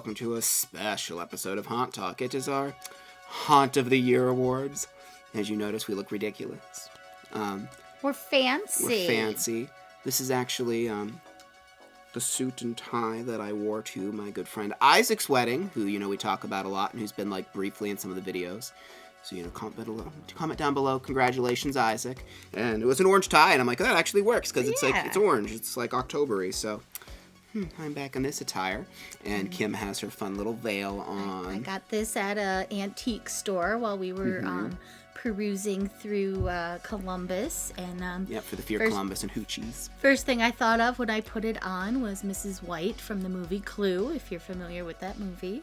welcome to a special episode of Haunt Talk. It is our Haunt of the Year Awards. As you notice, we look ridiculous. We're fancy. We're fancy. This is actually the suit and tie that I wore to my good friend Isaac's wedding, who, we talk about a lot and who's been, briefly in some of the videos. So, comment down below. Congratulations, Isaac. And it was an orange tie, and I'm like, oh, that actually works, because it's orange. It's, October-y, so... I'm back in this attire, and Kim has her fun little veil on. I got this at an antique store while we were perusing through Columbus. And for the Fear Columbus and Hoochies. First thing I thought of when I put it on was Mrs. White from the movie Clue, if you're familiar with that movie.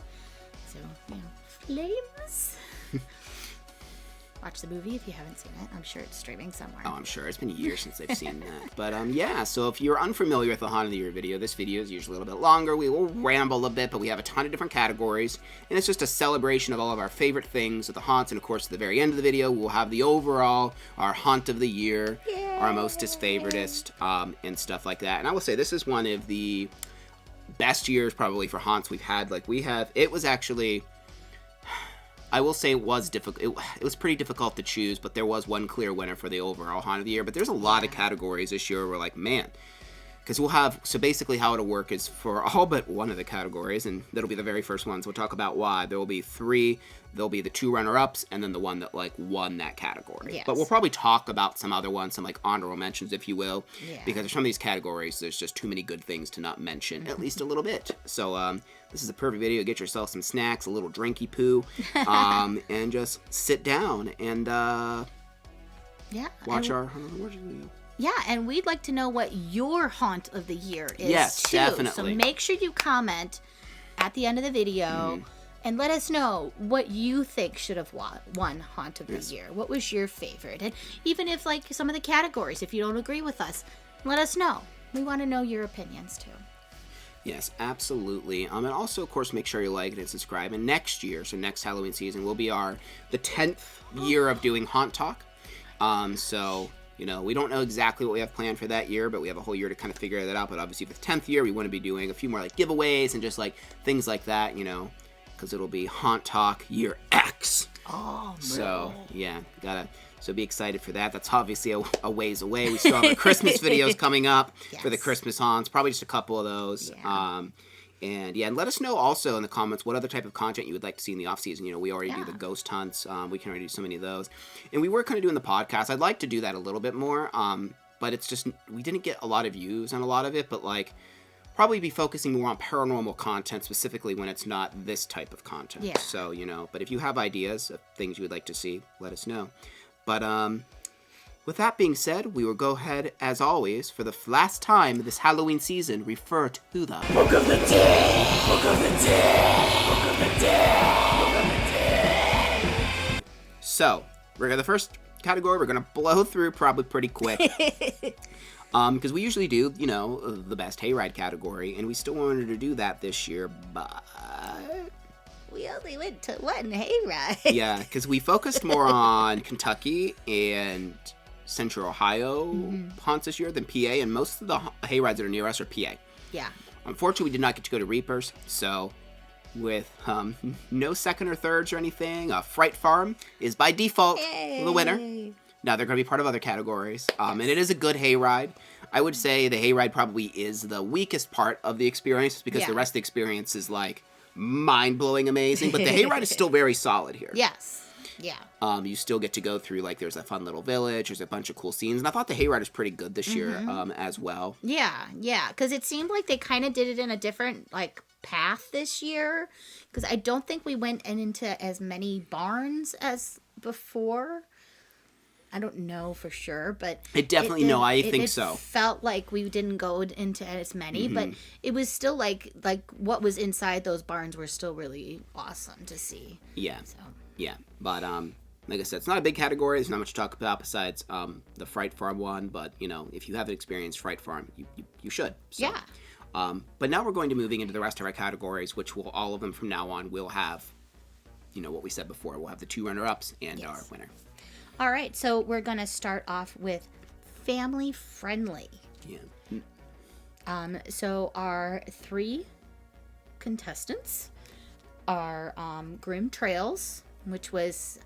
So, flames. Watch the movie if you haven't seen it. I'm sure it's streaming somewhere. Oh, I'm sure. It's been years since I've seen that. But, so if you're unfamiliar with the Haunt of the Year video, this video is usually a little bit longer. We will ramble a bit, but we have a ton of different categories. And it's just a celebration of all of our favorite things at the haunts. And, of course, at the very end of the video, we'll have the overall, our Haunt of the Year, our mostest favoritist, and stuff like that. And I will say, this is one of the best years, probably, for haunts we've had. It was actually... I will say it was difficult. It was pretty difficult to choose, but there was one clear winner for the overall Haunt of the Year. But there's a lot of categories this year where because we'll have, so basically how it'll work is for all but one of the categories, and that'll be the very first ones. We'll talk about why. There will be three. There'll be the two runner-ups, and then the one that, won that category. Yes. But we'll probably talk about some other ones, some, honorable mentions, if you will. Yeah. Because for some of these categories, there's just too many good things to not mention, at least a little bit. So, this is a perfect video. Get yourself some snacks, a little drinky poo, and just sit down and, watch our Haunt of the Year video. Yeah, and we'd like to know what your Haunt of the Year is, yes, too. Definitely. So make sure you comment at the end of the video and let us know what you think should have won Haunt of the Year. What was your favorite? And even if, some of the categories, if you don't agree with us, let us know. We want to know your opinions, too. Yes, absolutely. And also, of course, make sure you like and subscribe. And next year, so next Halloween season, will be the 10th year of doing Haunt Talk. We don't know exactly what we have planned for that year, but we have a whole year to kind of figure that out. But obviously, for the 10th year, we want to be doing a few more giveaways and just things like that, because it'll be Haunt Talk Year X. Oh, man. So, so be excited for that. That's obviously a ways away. We still have our Christmas videos coming up for the Christmas haunts, probably just a couple of those. Yeah. And let us know also in the comments what other type of content you would like to see in the off-season. We already do the ghost hunts. We can already do so many of those. And we were kind of doing the podcast. I'd like to do that a little bit more, but it's just we didn't get a lot of views on a lot of it, but probably be focusing more on paranormal content, specifically when it's not this type of content. Yeah. So, but if you have ideas of things you would like to see, let us know. But with that being said, we will go ahead, as always, for the last time this Halloween season, refer to the Book of the Dead! Book of the Dead! Book of the Dead! Book of the Dead! So, the first category we're going to blow through probably pretty quick. Because we usually do, the best Hayride category, and we still wanted to do that this year, but... We only went to one Hayride. Yeah, because we focused more on Kentucky and Central Ohio haunts this year than PA, and most of the Hayrides that are near us are PA. Yeah. Unfortunately, we did not get to go to Reapers, so with no second or thirds or anything, Fright Farm is by default the winner. Now, they're going to be part of other categories, and it is a good Hayride. I would say the Hayride probably is the weakest part of the experience, because the rest of the experience is mind-blowing amazing, but the Hayride is still very solid here. Yes. Yeah. You still get to go through, there's a fun little village, there's a bunch of cool scenes, and I thought the Hayride was pretty good this year, as well. Yeah, because it seemed like they kind of did it in a different, path this year, because I don't think we went into as many barns as before. I don't know for sure, but... I think so. It felt like we didn't go into as many, but it was still what was inside those barns were still really awesome to see. Yeah. So. Yeah, but like I said, it's not a big category. There's not much to talk about besides the Fright Farm one, but, if you haven't experienced Fright Farm, you should. So. Yeah. But now we're going to moving into the rest of our categories, which will all of them from now on will have, what we said before. We'll have the two runner-ups and our winner. All right, so we're going to start off with family friendly. Yeah. So our three contestants are Grim Trails, which was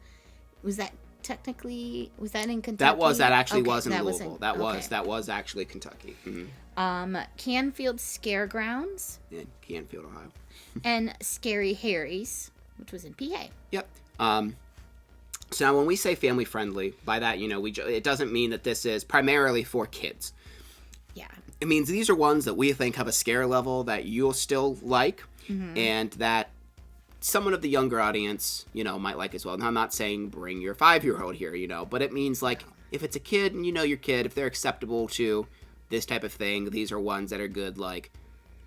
that technically, was that in Kentucky? That actually Okay, was in that Louisville. okay. That was actually Kentucky. Canfield Scaregrounds In Canfield, Ohio. and Scary Harry's, which was in PA. Yep. So now when we say family friendly, by that, it doesn't mean that this is primarily for kids. Yeah. It means these are ones that we think have a scare level that you'll still like, and that someone of the younger audience, might like as well. Now, I'm not saying bring your 5-year-old here, but it means, like, if it's a kid and you know your kid, if they're acceptable to this type of thing, these are ones that are good, like,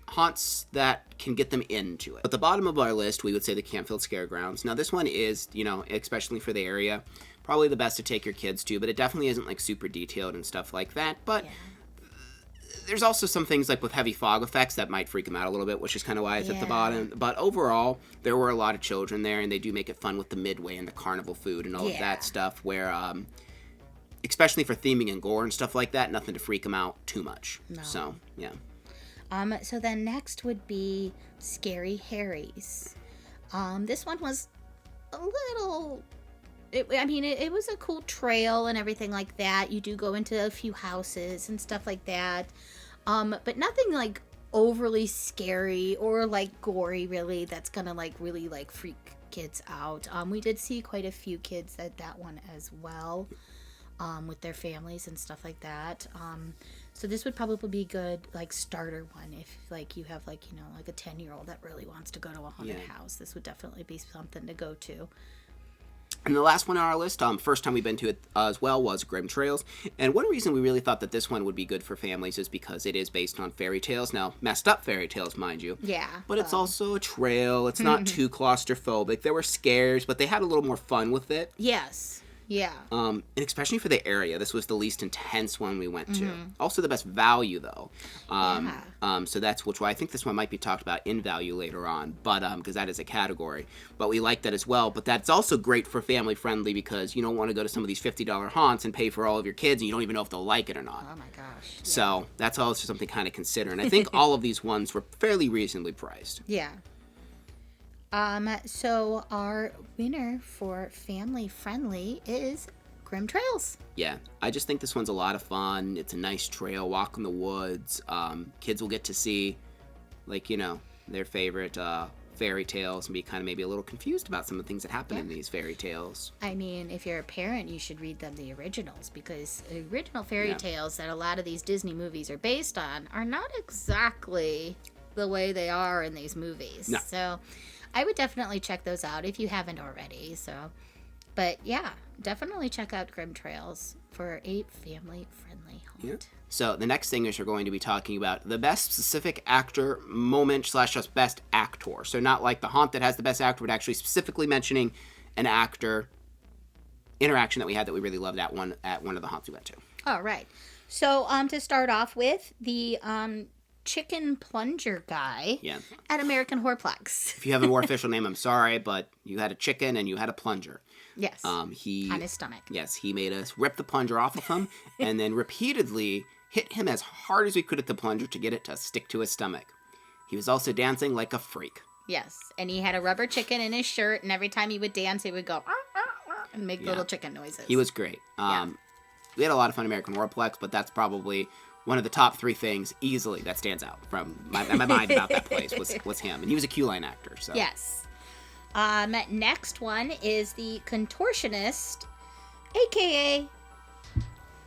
haunts that can get them into it. At the bottom of our list, we would say the Canfield Scaregrounds. Now, this one is, especially for the area, probably the best to take your kids to, but it definitely isn't, like, super detailed and stuff like that. But there's also some things, like, with heavy fog effects that might freak them out a little bit, which is kind of why it's at the bottom. But overall, there were a lot of children there, and they do make it fun with the midway and the carnival food and all of that stuff, where, especially for theming and gore and stuff like that, nothing to freak them out too much. No. So, yeah. So then next would be Scary Harry's. This one was a little... It was a cool trail and everything like that. You do go into a few houses and stuff like that. But nothing, like, overly scary or, like, gory, really, that's gonna, like, really, like, freak kids out. We did see quite a few kids at that one as well, with their families and stuff like that. So this would probably be a good, like, starter one if, like, you have, like, like a 10-year-old that really wants to go to a haunted house. This would definitely be something to go to. And the last one on our list, first time we've been to it as well, was Grim Trails. And one reason we really thought that this one would be good for families is because it is based on fairy tales. Now, messed up fairy tales, mind you. Yeah. But it's also a trail. It's not too claustrophobic. There were scares, but they had a little more fun with it. Yes. Yeah. And especially for the area, this was the least intense one we went to. Also the best value, though. So that's why I think this one might be talked about in value later on, but because that is a category. But we like that as well. But that's also great for family friendly because you don't want to go to some of these $50 haunts and pay for all of your kids, and you don't even know if they'll like it or not. Oh my gosh. Yeah. So that's also something kind of consider. And I think all of these ones were fairly reasonably priced. Yeah. So our winner for family friendly is Grim Trails. Yeah, I just think this one's a lot of fun. It's a nice trail, walk in the woods. Kids will get to see, like, their favorite fairy tales and be kind of maybe a little confused about some of the things that happen in these fairy tales. I mean, if you're a parent, you should read them the originals because the original fairy tales that a lot of these Disney movies are based on are not exactly the way they are in these movies. No. So I would definitely check those out if you haven't already. But yeah, definitely check out Grim Trails for a family-friendly haunt. Yeah. So the next thing is we're going to be talking about the best specific actor moment / just best actor. So not like the haunt that has the best actor, but actually specifically mentioning an actor interaction that we had that we really loved at one of the haunts we went to. All right. So to start off with, the chicken plunger guy at American Horrorplex. If you have a more official name, I'm sorry, but you had a chicken and you had a plunger. Yes. On his stomach. Yes, he made us rip the plunger off of him and then repeatedly hit him as hard as we could at the plunger to get it to stick to his stomach. He was also dancing like a freak. Yes, and he had a rubber chicken in his shirt, and every time he would dance, he would go and make little chicken noises. He was great. We had a lot of fun at American Horrorplex, but that's probably one of the top 3 things easily that stands out from my mind about that place was him. And he was a Q-line actor. So. Yes. Next one is the contortionist, a.k.a.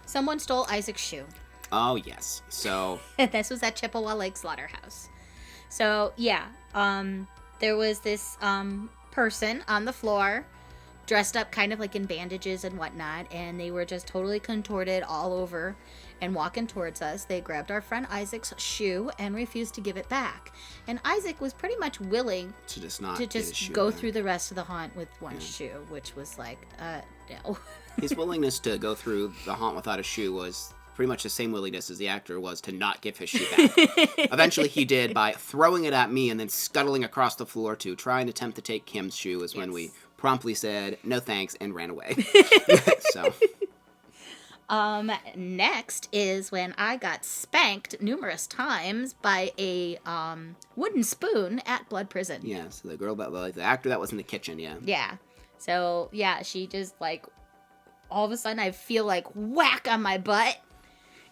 someone stole Isaac's shoe. Oh, yes. So... This was at Chippewa Lake Slaughterhouse. So, yeah. There was this person on the floor dressed up kind of like in bandages and whatnot, and they were just totally contorted all over and walking towards us. They grabbed our friend Isaac's shoe and refused to give it back. And Isaac was pretty much willing to just go through the rest of the haunt with one shoe, which was like, no. His willingness to go through the haunt without a shoe was pretty much the same willingness as the actor was to not give his shoe back. Eventually he did by throwing it at me and then scuttling across the floor to try and attempt to take Kim's shoe is when we promptly said no thanks and ran away. So... Next is when I got spanked numerous times by a wooden spoon at Blood Prison. Yeah, so the girl that, like, the actor that was in the kitchen, yeah. Yeah. So, yeah, she just, like, all of a sudden I feel like whack on my butt.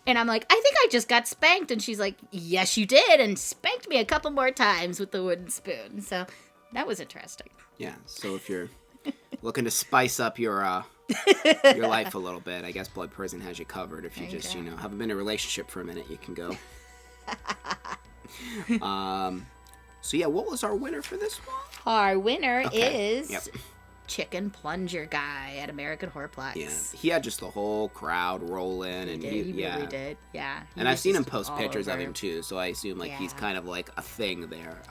And I'm like, I think I just got spanked. And she's like, yes, you did. And spanked me a couple more times with the wooden spoon. So that was interesting. Yeah, so if you're looking to spice up your life a little bit, I guess Blood Prison has you covered. If you just, haven't been in a relationship for a minute, you can go. So yeah, what was our winner for this one? Our winner is Chicken Plunger Guy at American Horrorplex. Yeah, he had just the whole crowd rolling, and he really did. Yeah, and I've seen him post pictures of him too, so I assume like he's kind of like a thing there.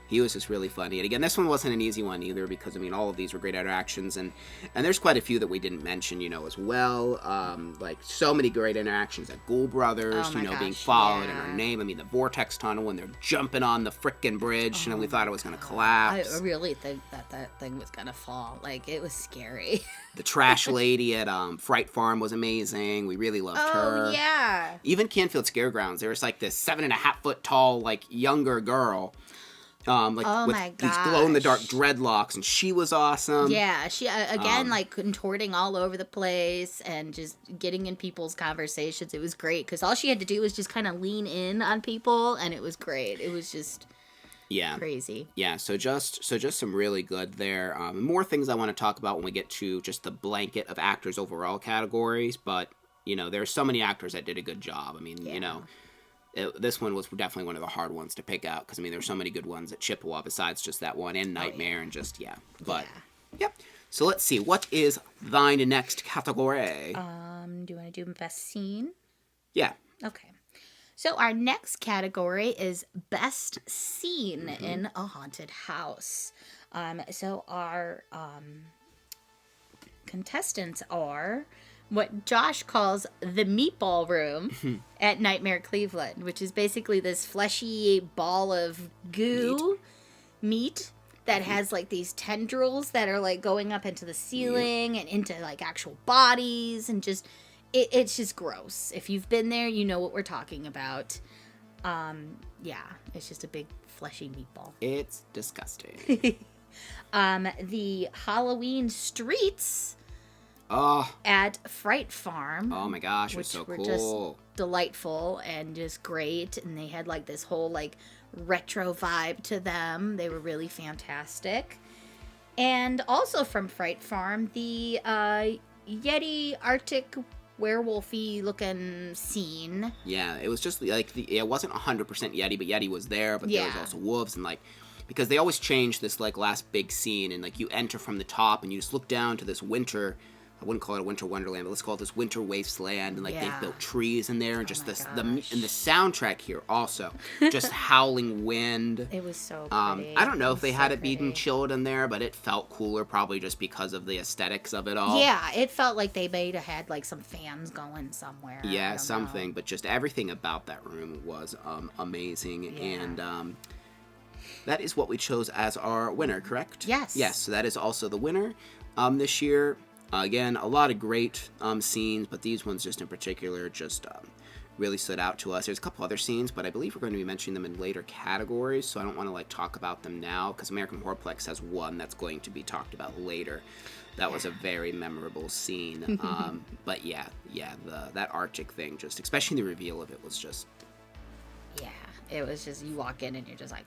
He was just really funny. And again, this one wasn't an easy one either because, I mean, all of these were great interactions. And there's quite a few that we didn't mention, as well. Like, so many great interactions at Ghoul Brothers, being followed in our name. I mean, the Vortex Tunnel when they're jumping on the frickin' bridge, and we thought it was going to collapse. I really think that thing was going to fall. Like, it was scary. The trash lady at Fright Farm was amazing. We really loved her. Oh, yeah. Even Canfield Scaregrounds, there was, like, this 7.5-foot tall, like, younger girl. With these glow-in-the-dark dreadlocks, and she was awesome. Yeah, she, again, like, contorting all over the place and just getting in people's conversations. It was great, because all she had to do was just kind of lean in on people, and it was great. It was just crazy. Yeah, so just some really good there. More things I want to talk about when we get to just the blanket of actors overall categories, but, there's so many actors that did a good job. I mean, this one was definitely one of the hard ones to pick out because, I mean, there's so many good ones at Chippewa besides just that one and Nightmare and just, But, yep. So let's see. What is thine next category? Do you want to do best scene? Yeah. Okay. So our next category is best scene in a haunted house. So our contestants are what Josh calls the meatball room at Nightmare Cleveland, which is basically this fleshy ball of goo meat that has like these tendrils that are like going up into the ceiling and into like actual bodies, and just it's just gross. If you've been there, you know what we're talking about. It's just a big fleshy meatball. It's disgusting. The Halloween streets at Fright Farm. Oh my gosh, it was so cool. Just delightful and just great. And they had like this whole like retro vibe to them. They were really fantastic. And also from Fright Farm, the Yeti Arctic werewolfy looking scene. Yeah, it was just like it wasn't 100% Yeti, but Yeti was there, but there was also wolves, and like because they always change this like last big scene, and like you enter from the top and you just look down to this winter, I wouldn't call it a winter wonderland, but let's call it this winter wasteland, and like they've built trees in there, and just the soundtrack here also, just howling wind. It was so pretty. I don't know if they had it being chilled in there, but it felt cooler probably just because of the aesthetics of it all. Yeah, it felt like they may have had like some fans going somewhere. Yeah, something, but just everything about that room was amazing, and that is what we chose as our winner, correct? Yes. Yes, so that is also the winner this year. Again, a lot of great scenes, but these ones just in particular just really stood out to us. There's a couple other scenes, but I believe we're going to be mentioning them in later categories, so I don't want to like talk about them now, because American Horrorplex has one that's going to be talked about later. That was a very memorable scene. But that Arctic thing, just especially the reveal of it was just... Yeah, it was just, you walk in and you're just like...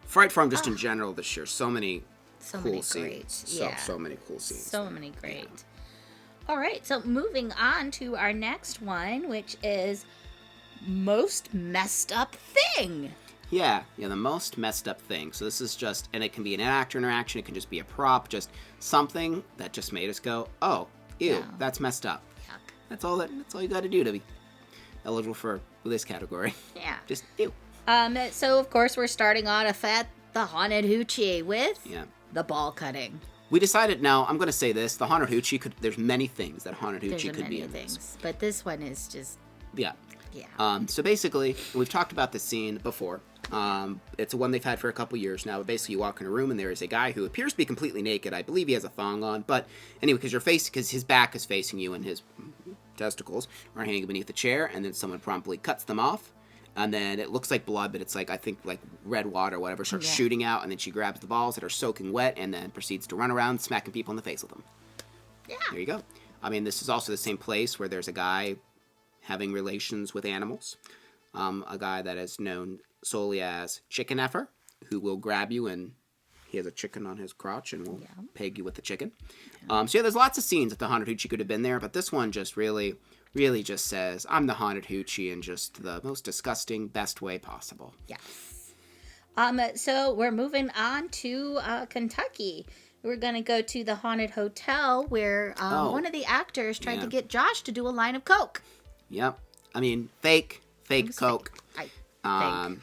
Fright Farm just in general this year, so many cool scenes. Great. So many cool scenes. So many great. Yeah. All right, so moving on to our next one, which is most messed up thing. Yeah, the most messed up thing. So this is just, and it can be an actor interaction, it can just be a prop, just something that just made us go, oh, ew, that's messed up. Yuck. That's all you got to do to be eligible for this category. Yeah. Just ew. So of course we're starting off at the Haunted Hoochie with the ball cutting. We decided, now, I'm going to say this, the Haunted Hoochie there's many things that Haunted Hoochie could be in this. But this one is just... Yeah. Yeah. So basically, we've talked about this scene before. It's one they've had for a couple years now. But basically, you walk in a room and there is a guy who appears to be completely naked. I believe he has a thong on. But anyway, because his back is facing you and his testicles are hanging beneath the chair, and then someone promptly cuts them off. And then it looks like blood, but it's like, I think, like red water or whatever, starts shooting out, and then she grabs the balls that are soaking wet and then proceeds to run around smacking people in the face with them. Yeah. There you go. I mean, this is also the same place where there's a guy having relations with animals. A guy that is known solely as Chicken Effer, who will grab you, and he has a chicken on his crotch and will peg you with the chicken. So yeah, there's lots of scenes that the Haunted Hoochie could have been there, but this one just really just says, I'm the Haunted Hoochie in just the most disgusting, best way possible. Yes. So we're moving on to Kentucky. We're going to go to the haunted hotel where one of the actors tried to get Josh to do a line of coke. Yep. I mean, fake coke. Fake. I think.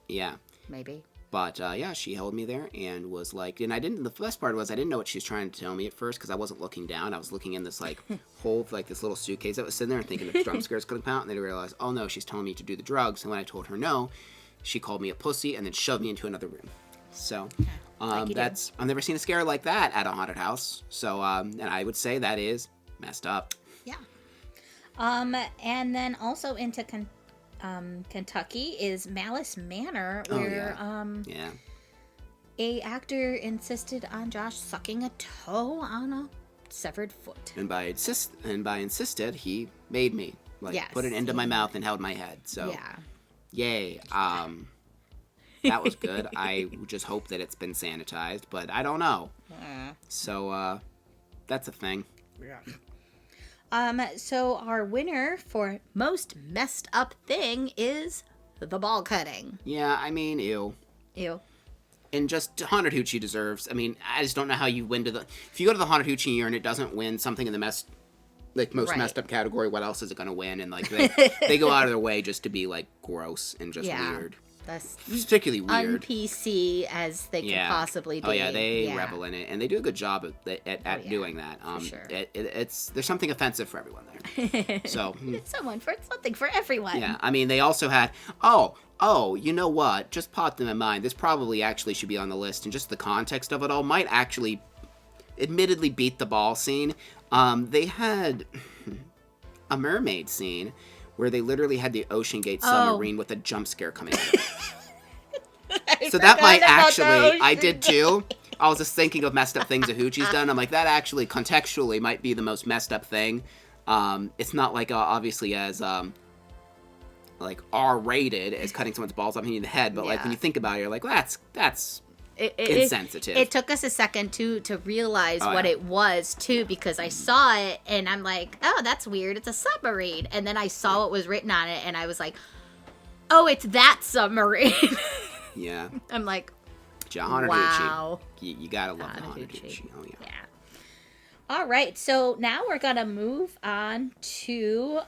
Yeah. Maybe. But, yeah, she held me there and was like, and the best part was I didn't know what she was trying to tell me at first because I wasn't looking down. I was looking in this, like, hole, like, this little suitcase that was sitting there and thinking the jump scares could come out. And then I realized, oh, no, she's telling me to do the drugs. And when I told her no, she called me a pussy and then shoved me into another room. So, I've never seen a scare like that at a haunted house. So, and I would say that is messed up. Yeah. And then also into Kentucky is Malice Manor, where a actor insisted on Josh sucking a toe on a severed foot. And by insisted, he made me put it into my mouth and held my head. So yay. That was good. I just hope that it's been sanitized, but I don't know. So that's a thing. Yeah. So our winner for most messed up thing is the ball cutting. Yeah, I mean, ew. And just Haunted Hoochie deserves. I mean, I just don't know how you win if you go to the Haunted Hoochie year and it doesn't win something in the most messed up category, what else is it going to win? And like they go out of their way just to be like gross and just weird. That's particularly weird. Un-PC as they can possibly be. Oh yeah, they revel in it, and they do a good job at doing that. For sure. There's something offensive for everyone there. So it's something for everyone. Yeah, I mean they also had you know what? Just popped in my mind. This probably actually should be on the list, and just the context of it all might actually, admittedly, beat the ball scene. They had a mermaid scene where they literally had the Ocean Gate submarine with a jump scare coming out of it. So that might actually, I did too. I was just thinking of messed up things that Hoochie's done. I'm like, that actually contextually might be the most messed up thing. It's not like obviously as like R-rated as cutting someone's balls off in the head, but like when you think about it, you're like, well, that's insensitive. It took us a second to realize what it was too, because I saw it and I'm like, oh, that's weird. It's a submarine. And then I saw what was written on it and I was like, oh, it's that submarine. Yeah. I'm like, wow. You gotta love the Haunted Hoochie. Oh yeah. All right, so now we're gonna move on to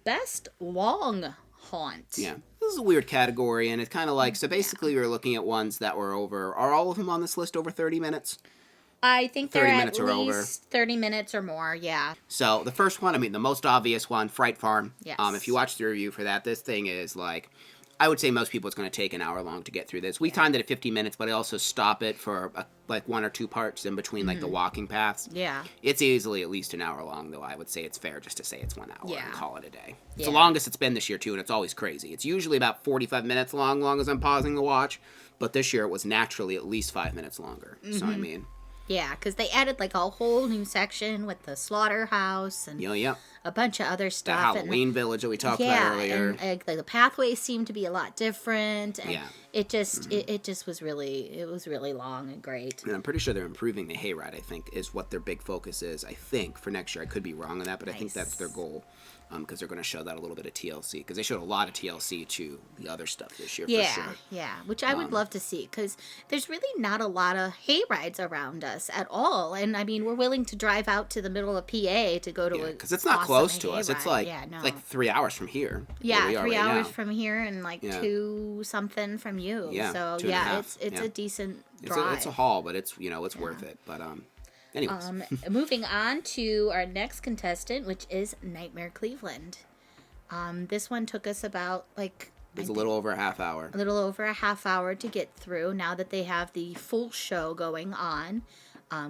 best long haunt. Yeah, this is a weird category, and it's kind of like, so basically we were looking at ones that were over, are all of them on this list over 30 minutes? I think they're at least over. 30 minutes or more, yeah. So the first one, I mean, the most obvious one, Fright Farm. Yes. If you watch the review for that, this thing is like, I would say most people it's going to take an hour long to get through this. We timed it at 50 minutes, but I also stop it for like one or two parts in between like the walking paths. Yeah. It's easily at least an hour long, though I would say it's fair just to say it's 1 hour and call it a day. It's the longest it's been this year, too, and it's always crazy. It's usually about 45 minutes long as I'm pausing the watch, but this year it was naturally at least 5 minutes longer. So, I mean... Yeah, because they added like a whole new section with the slaughterhouse and a bunch of other stuff. The Halloween village that we talked about earlier. And like the pathways seemed to be a lot different. And it just it just was really long and great. And I'm pretty sure they're improving the Hayride, I think, is what their big focus is, I think, for next year. I could be wrong on that, but I think that's their goal. Because they're going to show that a little bit of TLC. Because they showed a lot of TLC to the other stuff this year, for sure. Yeah, which I would love to see. Because there's really not a lot of hayrides around us at all. And, I mean, we're willing to drive out to the middle of PA to go to because it's not close to us. It's like, it's like 3 hours from here. Yeah, 3 hours from here and like 2 something from you. Yeah, so, it's a decent drive. It's a haul, but it's, it's worth it. But, anyways. Moving on to our next contestant, which is Nightmare Cleveland. This one took us about it was a little over a half hour. A little over a half hour to get through now that they have the full show going on.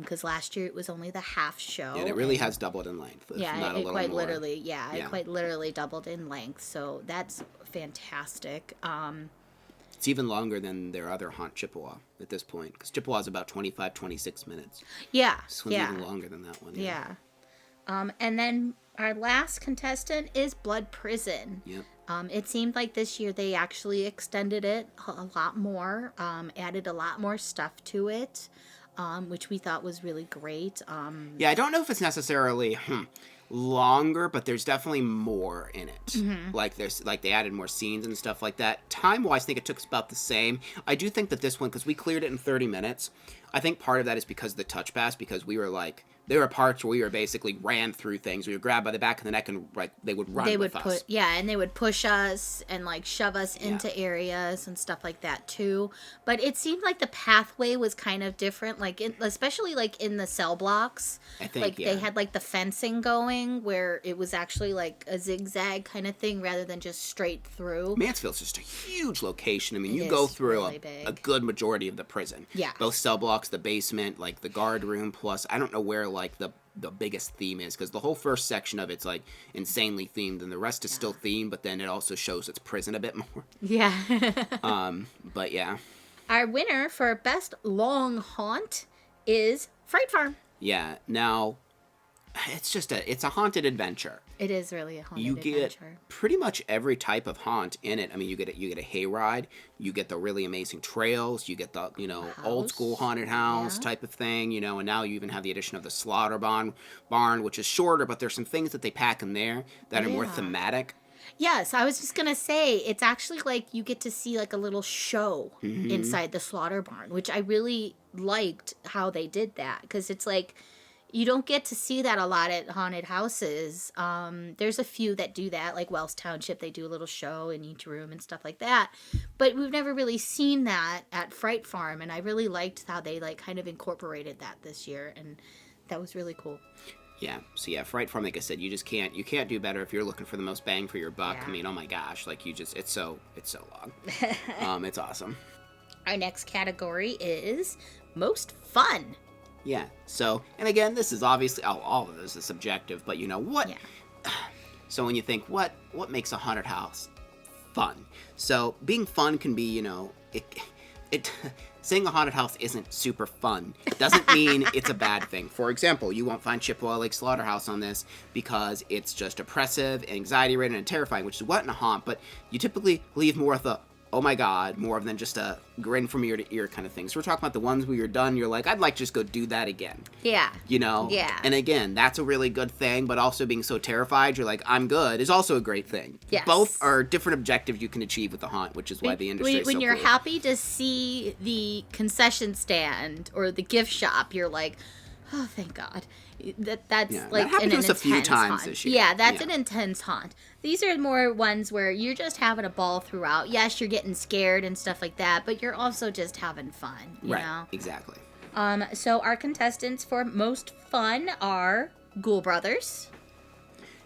because last year it was only the half show. And it really has doubled in length. If Yeah, not a it little quite more. literally. Yeah, it quite literally doubled in length. So that's fantastic. It's even longer than their other haunt, Chippewa, at this point. Because Chippewa is about 25, 26 minutes. Yeah, This one's even longer than that one. Yeah. And then our last contestant is Blood Prison. Yep. It seemed like this year they actually extended it a lot more, added a lot more stuff to it, which we thought was really great. Yeah, I don't know if it's necessarily longer, but there's definitely more in it. Like they added more scenes and stuff like that. Time-wise, I think it took us about the same. I do think that this one, because we cleared it in 30 minutes, I think part of that is because of the touch pass, because we were like, there were parts where we were basically ran through things. We were grabbed by the back of the neck and like they would run with us. And they would push us and like shove us into areas and stuff like that too. But it seemed like the pathway was kind of different, like especially like in the cell blocks. I think like they had like the fencing going where it was actually like a zigzag kind of thing rather than just straight through. Mansfield's just a huge location. I mean, you go through really a good majority of the prison. Yeah. Both cell blocks, the basement, like the guard room, plus I don't know where like the biggest theme is, because the whole first section of it's like insanely themed and the rest is still themed, but then it also shows its prison a bit more. Yeah. But yeah. Our winner for best long haunt is Fright Farm. Yeah. Now, it's a haunted adventure. It is really a haunted You get adventure. pretty much every type of haunt in it. I mean, you get a hayride, you get the really amazing trails, you get the old school haunted house type of thing, and now you even have the addition of the slaughter barn, which is shorter, but there's some things that they pack in there that are more thematic. Yes, I was just going to say, it's actually like you get to see like a little show inside the slaughter barn, which I really liked how they did that, because it's like, you don't get to see that a lot at haunted houses. There's a few that do that, like Wells Township. They do a little show in each room and stuff like that. But we've never really seen that at Fright Farm, and I really liked how they like kind of incorporated that this year, and that was really cool. Yeah. So yeah, Fright Farm, like I said, you can't do better if you're looking for the most bang for your buck. Yeah. I mean, oh my gosh, like it's so long. It's awesome. Our next category is most fun. Yeah. So, and again, this is obviously all of this is subjective, but you know what? Yeah. So when you think what makes a haunted house fun? So being fun can be, it saying a haunted house isn't super fun doesn't mean it's a bad thing. For example, you won't find Chippewa Lake Slaughterhouse on this because it's just oppressive, anxiety-ridden, and terrifying, which is what in a haunt. But you typically leave more with a oh my god, more than just a grin from ear to ear kind of thing. So we're talking about the ones where you're done, you're like, I'd like to just go do that again. Yeah. Yeah. And again, that's a really good thing, but also being so terrified, you're like, I'm good, is also a great thing. Yes. Both are different objectives you can achieve with the haunt, which is why the industry is so when you're cool. happy to see the concession stand or the gift shop, you're like, oh, thank God. That's like that an happened to us a intense few times haunt. this year. Yeah, that's an intense haunt. These are more ones where you're just having a ball throughout. Yes, you're getting scared and stuff like that, but you're also just having fun, you know? Exactly. So our contestants for most fun are Ghoul Brothers.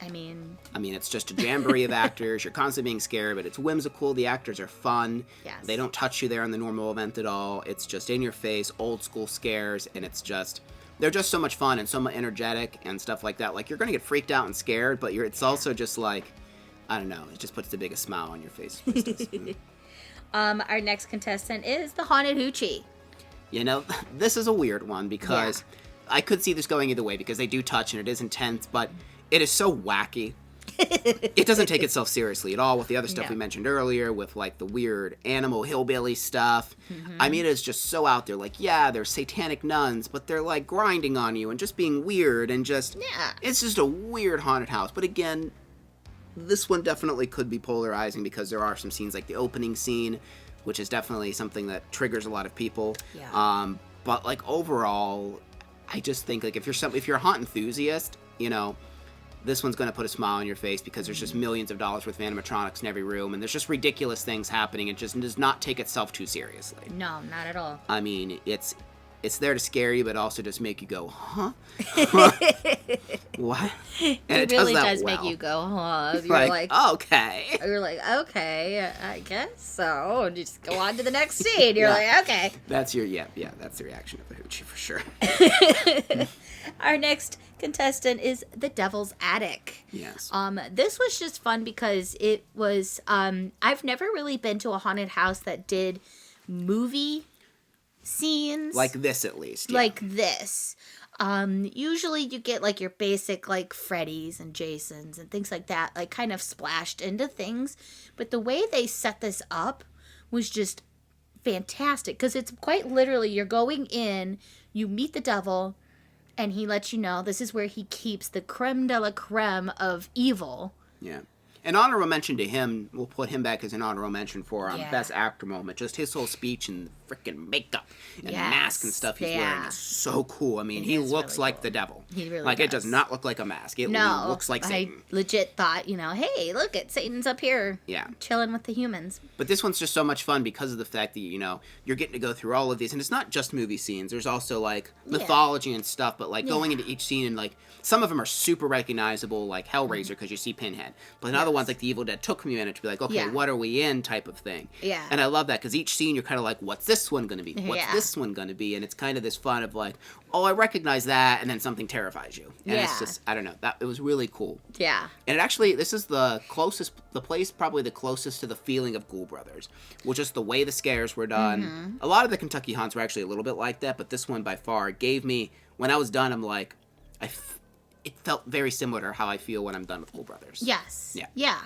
I mean, it's just a jamboree of actors. You're constantly being scared, but it's whimsical. The actors are fun. Yes. They don't touch you there in the normal event at all. It's just in your face, old school scares, and they're just so much fun and so much energetic and stuff like that. Like, you're going to get freaked out and scared, but it's also just like, I don't know, it just puts the biggest smile on your face. Our next contestant is the Haunted Hoochie. This is a weird one because I could see this going either way because they do touch and it is intense, but it is so wacky. It doesn't take itself seriously at all with the other stuff we mentioned earlier, with like the weird animal hillbilly stuff. I mean, it is just so out there. Like, yeah, there's satanic nuns, but they're like grinding on you and just being weird and just it's just a weird haunted house. But again, this one definitely could be polarizing because there are some scenes like the opening scene, which is definitely something that triggers a lot of people. Yeah. But like overall, I just think like if you're a haunt enthusiast, this one's going to put a smile on your face because there's just millions of dollars worth of animatronics in every room, and there's just ridiculous things happening. It just does not take itself too seriously. No, not at all. I mean, it's it's there to scare you, but also just make you go, huh? What? And It does really that does well. make you go, huh? You're like, okay. you're like, okay, I guess so. And you just go on to the next scene. You're Yeah. like, okay. That's your, that's the reaction of a hoochie for sure. Our next contestant is the Devil's Attic. Yes. This was just fun because it was, I've never really been to a haunted house that did movie scenes. Like this, at least. Yeah. Like this. Usually you get like your basic like Freddy's and Jason's and things like that, like kind of splashed into things. But the way they set this up was just fantastic because it's quite literally you're going in, you meet the devil, and he lets you know this is where he keeps the creme de la creme of evil. Yeah. An honorable mention to him, we'll put him back as an honorable mention for Yeah. best actor moment. Just his whole speech and freaking makeup and Yes, mask and stuff he's yeah. wearing is so cool. I mean, It he is looks really like cool. the devil. He really like, it does does. not look like a mask. It No, looks like I Satan. legit thought, hey, look at Satan's up here. Yeah. Chilling with the humans. But this one's just so much fun because of the fact that, you're getting to go through all of these. And it's not just movie scenes. There's also, like, mythology and stuff. But, like, going into each scene and, like, some of them are super recognizable, like Hellraiser, because you see Pinhead. But in other ones, like The Evil Dead, took me a minute to be like, okay, what are we in type of thing. Yeah. And I love that because each scene you're kind of like, what's this one going to be? What's Yeah. this one going to be? And it's kind of this fun of like, oh, I recognize that. And then something terrifies you. And it's just, I don't know. It was really cool. Yeah. And it actually, this is the place probably the closest to the feeling of Ghoul Brothers, which is the way the scares were done. Mm-hmm. A lot of the Kentucky haunts were actually a little bit like that, but this one by far gave me, when I was done, I'm like, it felt very similar to how I feel when I'm done with Ghoul Brothers. Yes. Yeah. Yeah.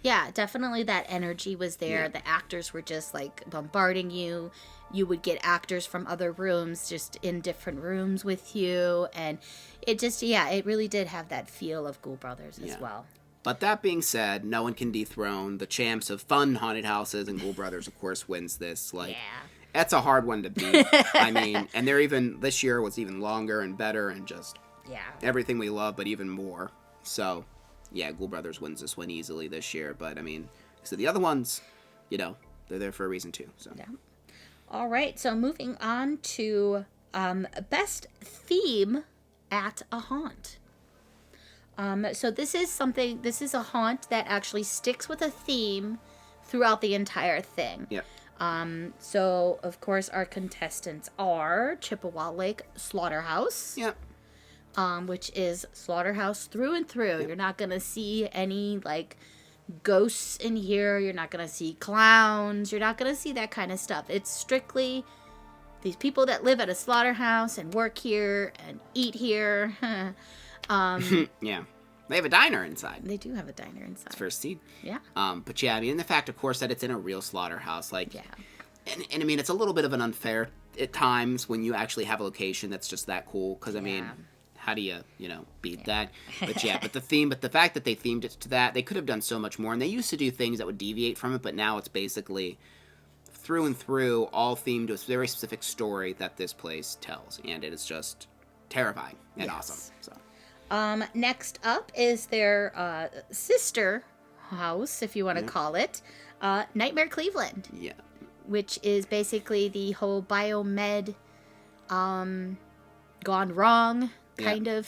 Yeah, definitely that energy was there. Yeah. The actors were just like bombarding you. You would get actors from other rooms just in different rooms with you. And it just, it really did have that feel of Ghoul Brothers as well. But that being said, no one can dethrone the champs of fun haunted houses, and Ghoul Brothers, of course, wins this. Like, that's a hard one to beat. I mean, and this year was even longer and better and just everything we love, but even more. So, yeah, Ghoul Brothers wins this one easily this year. But, I mean, so the other ones, they're there for a reason too. So. Yeah. All right, so moving on to best theme at a haunt. So this is a haunt that actually sticks with a theme throughout the entire thing. Yep. So, of course, our contestants are Chippewa Lake Slaughterhouse. Yep. Which is Slaughterhouse through and through. You're not going to see any, like, ghosts in here. You're not going to see clowns. You're not going to see that kind of stuff. It's strictly these people that live at a slaughterhouse and work here and eat here. Yeah. They have a diner inside. They do have a diner inside. It's first scene. Yeah. But yeah, I mean, the fact, of course, that it's in a real slaughterhouse, like, Yeah. and I mean, it's a little bit of an unfair at times when you actually have a location that's just that cool. Because I mean, how do you beat that? But yeah, but the fact that they themed it to that, they could have done so much more. And they used to do things that would deviate from it, but now it's basically through and through all themed to a very specific story that this place tells, and it is just terrifying and awesome. So. Next up is their sister house, if you want to call it, Nightmare Cleveland. Yeah. Which is basically the whole biomed gone wrong kind of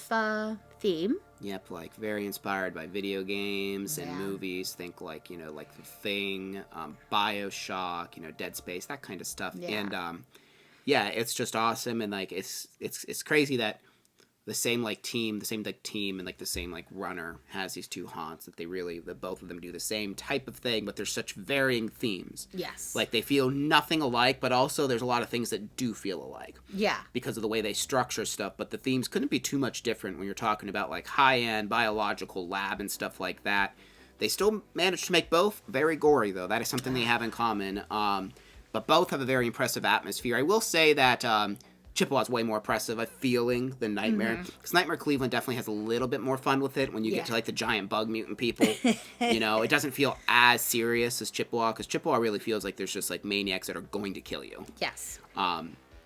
theme. Yep, like very inspired by video games and movies. Think like, like The Thing, BioShock, Dead Space, that kind of stuff. Yeah. And it's just awesome, and like it's crazy that the same team and like the same runner has these two haunts that both of them do the same type of thing, but there's such varying themes. Yes. Like they feel nothing alike, but also there's a lot of things that do feel alike. Yeah. Because of the way they structure stuff, but the themes couldn't be too much different when you're talking about like high-end biological lab and stuff like that. They still managed to make both very gory, though. That is something they have in common. But both have a very impressive atmosphere. I will say that Chippewa's way more oppressive, a feeling, than Nightmare. Because Nightmare Cleveland definitely has a little bit more fun with it when you get to like the giant bug mutant people. It doesn't feel as serious as Chippewa, because Chippewa really feels like there's just like maniacs that are going to kill you. Yes.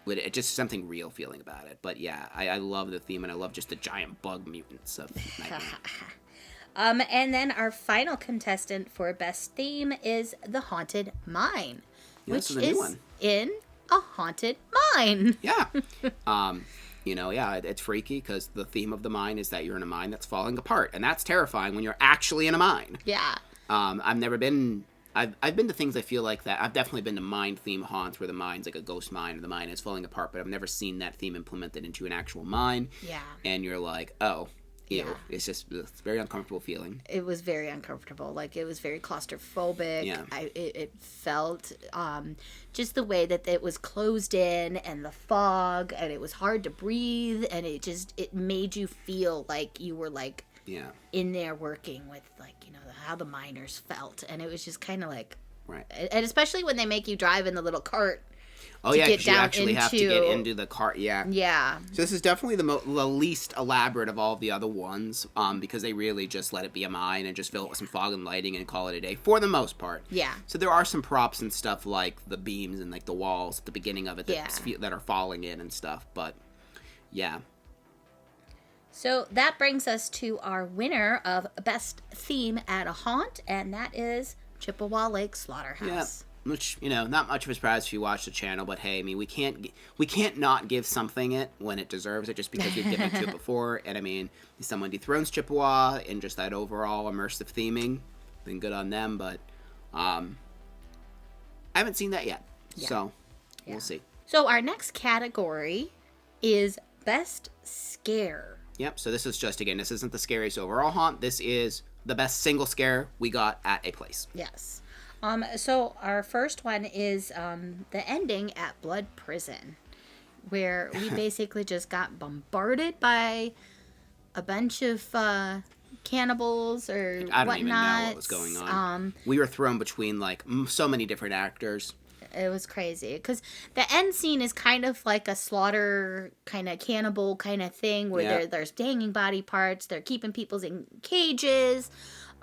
With it just something real feeling about it. But yeah, I love the theme, and I love just the giant bug mutants of Nightmare. And then our final contestant for best theme is The Haunted Mine, which this is a new is one. in a haunted mine. Yeah. It's freaky because the theme of the mine is that you're in a mine that's falling apart, and that's terrifying when you're actually in a mine. Yeah. I've never been. I've been to things I feel like that. I've definitely been to mine theme haunts where the mine's like a ghost mine or the mine is falling apart, but I've never seen that theme implemented into an actual mine. Yeah. And you're like, oh, ew. Yeah. It's just a very uncomfortable feeling. It was very uncomfortable. Like, it was very claustrophobic. Yeah. It felt just the way that it was closed in, and the fog, and it was hard to breathe, and it made you feel like you were like in there working with how the miners felt, and it was just kind of like right. And especially when they make you drive in the little cart. Oh yeah, because you actually have to get into the cart. Yeah. Yeah. So this is definitely the least elaborate of all of the other ones, because they really just let it be a mine and just fill it with some fog and lighting and call it a day for the most part. Yeah. So there are some props and stuff like the beams and like the walls at the beginning of it that are falling in and stuff, but yeah. So that brings us to our winner of Best Theme at a Haunt, and that is Chippewa Lake Slaughterhouse. Yeah, which, not much of a surprise if you watch the channel, but hey, I mean, we can't not give something it when it deserves it just because we've given it to it before, and I mean, if someone dethrones Chippewa and just that overall immersive theming, then good on them, but I haven't seen that yet, so we'll see. So our next category is Best Scare. Yep, so this is just, again, this isn't the scariest overall haunt. This is the best single scare we got at a place. Yes. So our first one is the ending at Blood Prison, where we basically just got bombarded by a bunch of cannibals or whatnot. I don't even know what was going on. We were thrown between, like, so many different actors. It was crazy because the end scene is kind of like a slaughter kind of cannibal kind of thing where there's hanging body parts, they're keeping people in cages,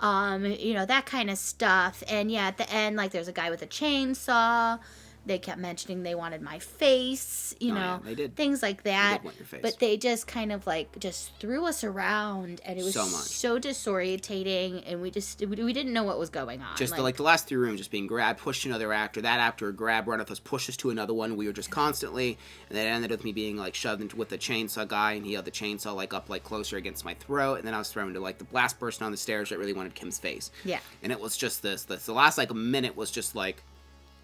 that kind of stuff. And at the end, like, there's a guy with a chainsaw. They kept mentioning they wanted my face, they did. Things like that. They did want your face. But they just kind of just threw us around, and it was so disorientating, and we didn't know what was going on. Just the last 3 rooms just being grabbed, pushed to another actor, that actor would grab one of us, push us to another one. We were just constantly, and then it ended with me being like shoved into with the chainsaw guy, and he held the chainsaw up closer against my throat, and then I was thrown to the last person on the stairs that really wanted Kim's face. Yeah. And it was just the last minute was just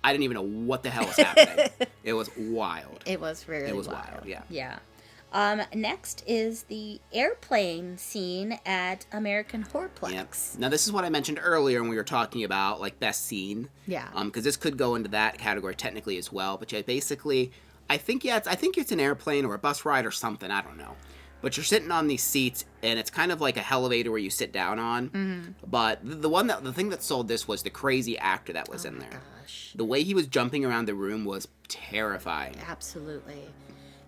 I didn't even know what the hell was happening. It was wild. It was really wild, yeah. Yeah. Next is the airplane scene at American Horrorplex. Yep. Now, this is what I mentioned earlier when we were talking about, best scene. Yeah. Because this could go into that category technically as well. But basically, I think it's an airplane or a bus ride or something. I don't know. But you're sitting on these seats, and it's kind of like a elevator where you sit down on. Mm-hmm. But the thing that sold this was the crazy actor that was in there. Gosh. The way he was jumping around the room was terrifying. Absolutely.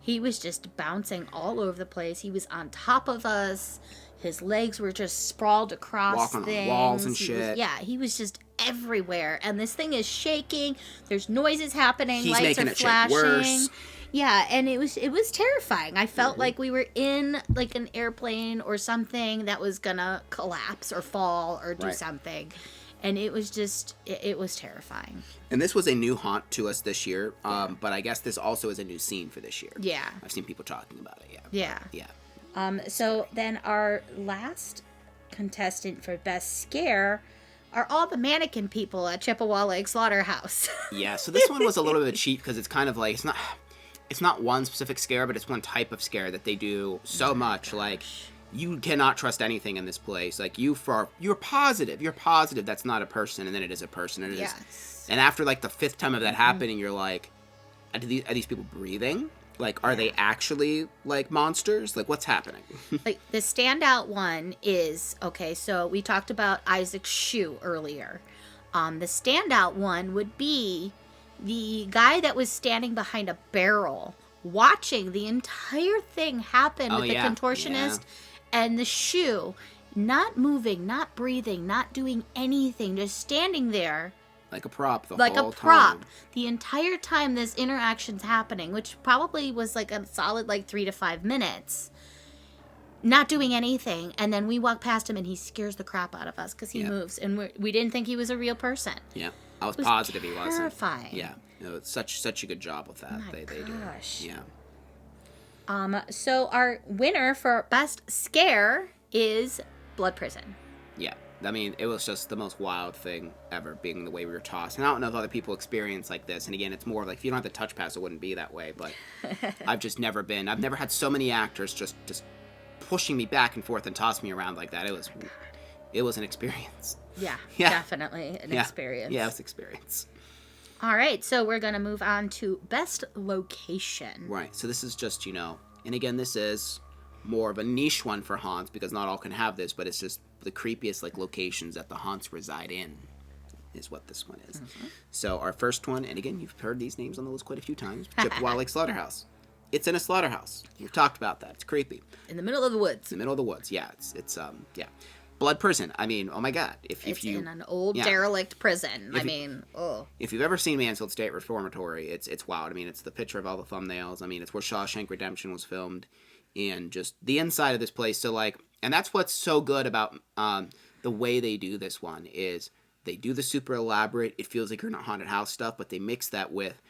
He was just bouncing all over the place. He was on top of us. His legs were just sprawled across walking things. on walls and shit. He was just everywhere. And this thing is shaking. There's noises happening. He's lights making are it flashing. shake worse. Yeah, and it was terrifying. I felt like we were in an airplane or something that was gonna collapse or fall or do something. And it was just, it was terrifying. And this was a new haunt to us this year, but I guess this also is a new scene for this year. Yeah. I've seen people talking about it, yeah. So then our last contestant for Best Scare are all the mannequin people at Chippewa Lake Slaughterhouse. Yeah, so this one was a little bit cheap because it's kind of it's not one specific scare, but it's one type of scare that they do so much. You cannot trust anything in this place. You're positive that's not a person, and then it is a person. And it is. And after the 5th time of that happening, you're like, are these people breathing? Are they actually monsters? What's happening? The standout one is, okay, so we talked about Isaac's shoe earlier. The standout one would be the guy that was standing behind a barrel watching the entire thing happen with the contortionist and the shoe not moving, not breathing, not doing anything, just standing there. Like a prop the like whole a prop time. The entire time this interaction's happening, which probably was a solid 3 to 5 minutes. not doing anything, and then we walk past him and he scares the crap out of us because he moves, and we didn't think he was a real person. Yeah, I was It was positive he wasn't. terrifying. Yeah, it's such a good job with that. My They do. gosh. Yeah. So our winner for best scare is Blood Prison. Yeah. I mean, it was just the most wild thing ever, being the way we were tossed. And I don't know if other people experience like this. And again, it's more like if you don't have the touch pass, it wouldn't be that way. But I've never had so many actors just pushing me back and forth and tossing me around like that. It was an experience. Yeah, Yeah. definitely an experience. Yeah, it was an experience. All right, so we're going to move on to best location. Right. So this is just, and again, this is more of a niche one for haunts because not all can have this, but it's just the creepiest locations that the haunts reside in is what this one is. Mm-hmm. So our first one, and again, you've heard these names on the list quite a few times, Chippewa Lake Slaughterhouse. It's in a slaughterhouse. We've talked about that. It's creepy. In the middle of the woods. In the middle of the woods, yeah. It's Blood Prison. I mean, oh my God. It's in an old derelict prison. If you've ever seen Mansfield State Reformatory, it's wild. I mean, it's the picture of all the thumbnails. I mean, it's where Shawshank Redemption was filmed. And just the inside of this place. So, and that's what's so good about the way they do this one is they do the super elaborate, it feels like you're in a haunted house stuff, but they mix that with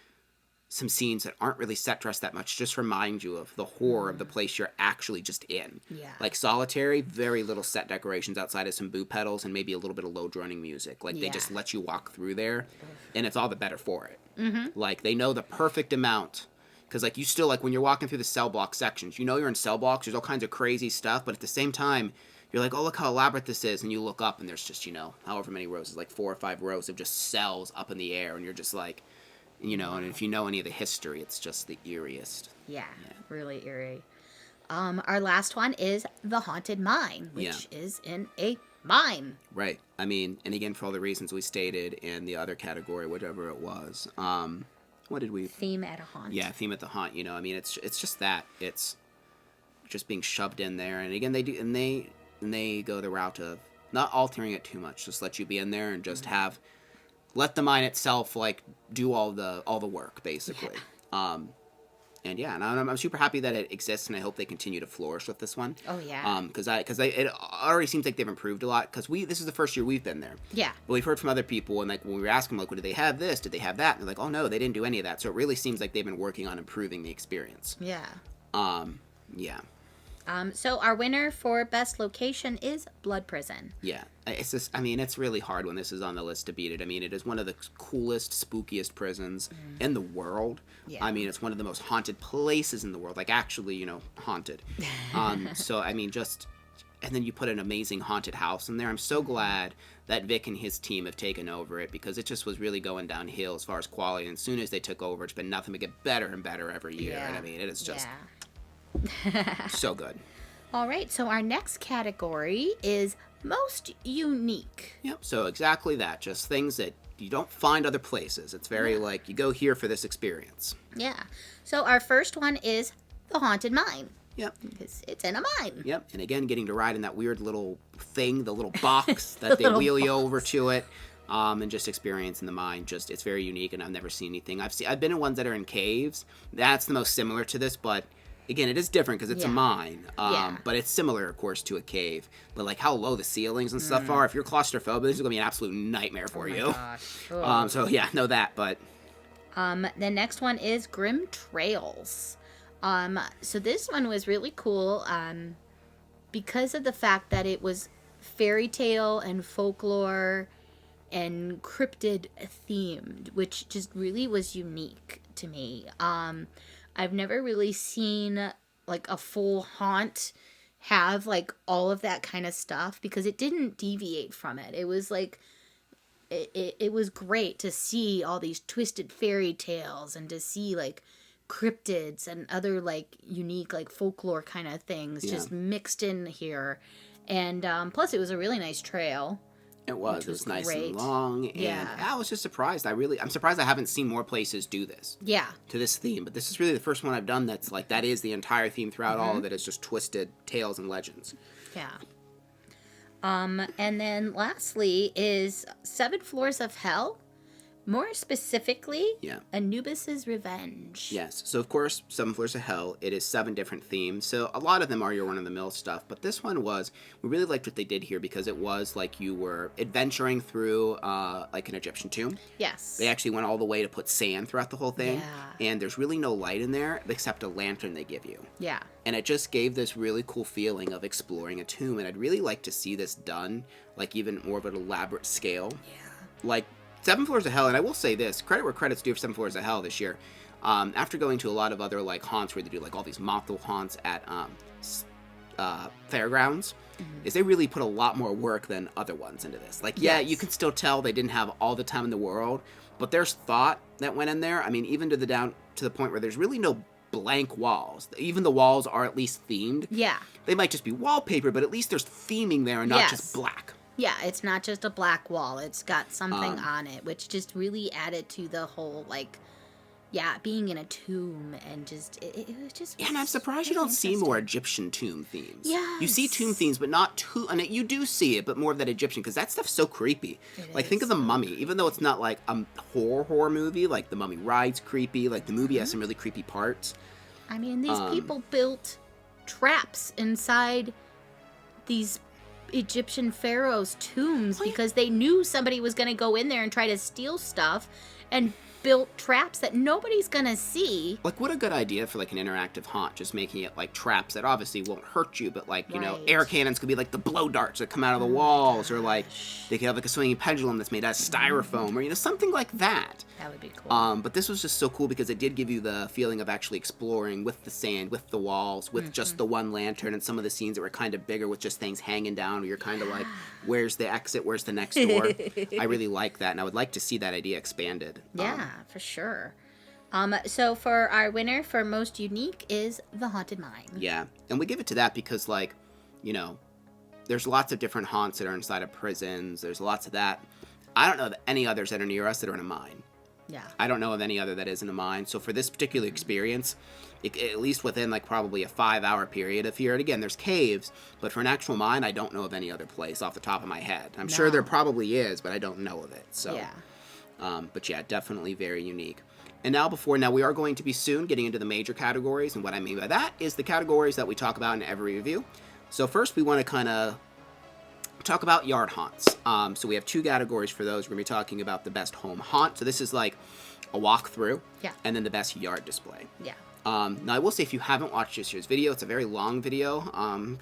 some scenes that aren't really set dressed that much, just remind you of the horror of the place you're actually just in. Yeah. Like Solitary, very little set decorations outside of some boo pedals and maybe a little bit of low droning music. They just let you walk through there, and it's all the better for it. Mm-hmm. They know the perfect amount. Because, you still, when you're walking through the cell block sections, you're in cell blocks, there's all kinds of crazy stuff, but at the same time, you're like, oh, look how elaborate this is, and you look up, and there's just, however many rows, 4 or 5 rows of just cells up in the air, and you're just like, and if you know any of the history, it's just the eeriest. Yeah. Really eerie. Our last one is The Haunted Mine, which is in a mine. Right. I mean, and again, for all the reasons we stated in the other category, whatever it was, what did we... Theme at a haunt. Yeah, theme at the haunt, I mean, it's just that. It's just being shoved in there. And again, they go the route of not altering it too much. Just let you be in there and just let the mine itself, do all the work, basically. Yeah. And I'm super happy that it exists, and I hope they continue to flourish with this one. Oh yeah. Because it already seems like they've improved a lot. Because this is the first year we've been there. Yeah. But we've heard from other people, and when we were asking them, did they have this? Did they have that? And they're like, oh no, they didn't do any of that. So it really seems like they've been working on improving the experience. Yeah. Yeah. So our winner for best location is Blood Prison. Yeah. It's just, I mean, it's really hard when this is on the list to beat it. I mean, it is one of the coolest, spookiest prisons in the world. Yeah. I mean, it's one of the most haunted places in the world. Actually, haunted. So, I mean, and then you put an amazing haunted house in there. I'm so glad that Vic and his team have taken over it because it just was really going downhill as far as quality. And as soon as they took over, it's been nothing but get better and better every year. Yeah. And I mean, it is just so good. All right, so our next category is most unique. Yep, so exactly that. Just things that you don't find other places. It's very you go here for this experience. Yeah. So our first one is the Haunted Mine. Yep. Because it's in a mine. Yep, and again, getting to ride in that weird little thing, the little box that they wheel you over to it. And just experiencing the mine, it's very unique, and I've never seen anything. I've been in ones that are in caves. That's the most similar to this, but again, it is different because it's a mine. But it's similar, of course, to a cave. But how low the ceilings and stuff are, if you're claustrophobic, this is gonna be an absolute nightmare for you. Gosh. So yeah, know that. But the next one is Grim Trails. So this one was really cool. Because of the fact that it was fairy tale and folklore and cryptid themed, which just really was unique to me. I've never really seen a full haunt have all of that kind of stuff because it didn't deviate from it. It was it was great to see all these twisted fairy tales and to see cryptids and other unique folklore kind of things just mixed in here. And plus it was a really nice trail. It was nice and long, and I was just surprised. I'm surprised I haven't seen more places do this. Yeah. To this theme, but this is really the first one I've done that's that is the entire theme throughout all of it. It's just twisted tales and legends. Yeah. And then lastly is 7 Floors of Hell, More specifically, Yeah. Anubis's Revenge. Yes. So, of course, 7 Floors of Hell, it is 7 different themes. So, a lot of them are your run-of-the-mill stuff. But this one was, we really liked what they did here because it was like you were adventuring through like an Egyptian tomb. Yes. They actually went all the way to put sand throughout the whole thing. Yeah. And there's really no light in there except a lantern they give you. Yeah. And it just gave this really cool feeling of exploring a tomb. And I'd really like to see this done, like even more of an elaborate scale. Yeah. Like 7 Floors of Hell, and I will say this, credit where credit's due for 7 Floors of Hell this year. After going to a lot of other like haunts where they do like all these mothel haunts at fairgrounds, is they really put a lot more work than other ones into this. Like, yeah, you can still tell they didn't have all the time in the world, but there's thought that went in there. I mean, even to the point where there's really no blank walls. Even the walls are at least themed. Yeah. They might just be wallpaper, but at least there's theming there and not just black. Yeah, it's not just a black wall. It's got something on it, which just really added to the whole, like, being in a tomb and just, it was just... Yeah, and I'm surprised you don't see more Egyptian tomb themes. Yes. You see tomb themes, but not too... I mean, you do see it, but more of that Egyptian, because that stuff's so creepy. Like, think of The Mummy. Even though it's not, like, a horror movie, like, The Mummy Ride's creepy, like, the movie has some really creepy parts. I mean, these people built traps inside these Egyptian pharaohs' tombs because they knew somebody was going to go in there and try to steal stuff, and built traps that nobody's going to see. Like, what a good idea for, like, an interactive haunt, just making it, like, traps that obviously won't hurt you, but, like, you know, air cannons could be, like, the blow darts that come out of the walls, or, like, they could have, like, a swinging pendulum that's made out of styrofoam, or, you know, something like that. That would be cool. But this was just so cool because it did give you the feeling of actually exploring with the sand, with the walls, with just the one lantern, and some of the scenes that were kind of bigger with just things hanging down, where you're kind of like, where's the exit, where's the next door? I really like that, and I would like to see that idea expanded. Yeah, for sure. So for our winner for most unique is The Haunted Mine. Yeah, and we give it to that because, like, you know, there's lots of different haunts that are inside of prisons. There's lots of that. I don't know of any others that are near us that are in a mine. Yeah. I don't know of any other that isn't a mine. So for this particular experience, at least within like probably a 5-hour period of here, and again, there's caves, but for an actual mine, I don't know of any other place off the top of my head. I'm sure there probably is, but I don't know of it. So, but yeah, definitely very unique. And now we are going to be soon getting into the major categories, and what I mean by that is the categories that we talk about in every review. So first, we want to kind of talk about yard haunts. So we have 2 categories for those. We're going to be talking about the best home haunt. So this is like a walkthrough. Yeah. And then the best yard display. Yeah. Now, I will say, if you haven't watched this year's video, it's a very long video,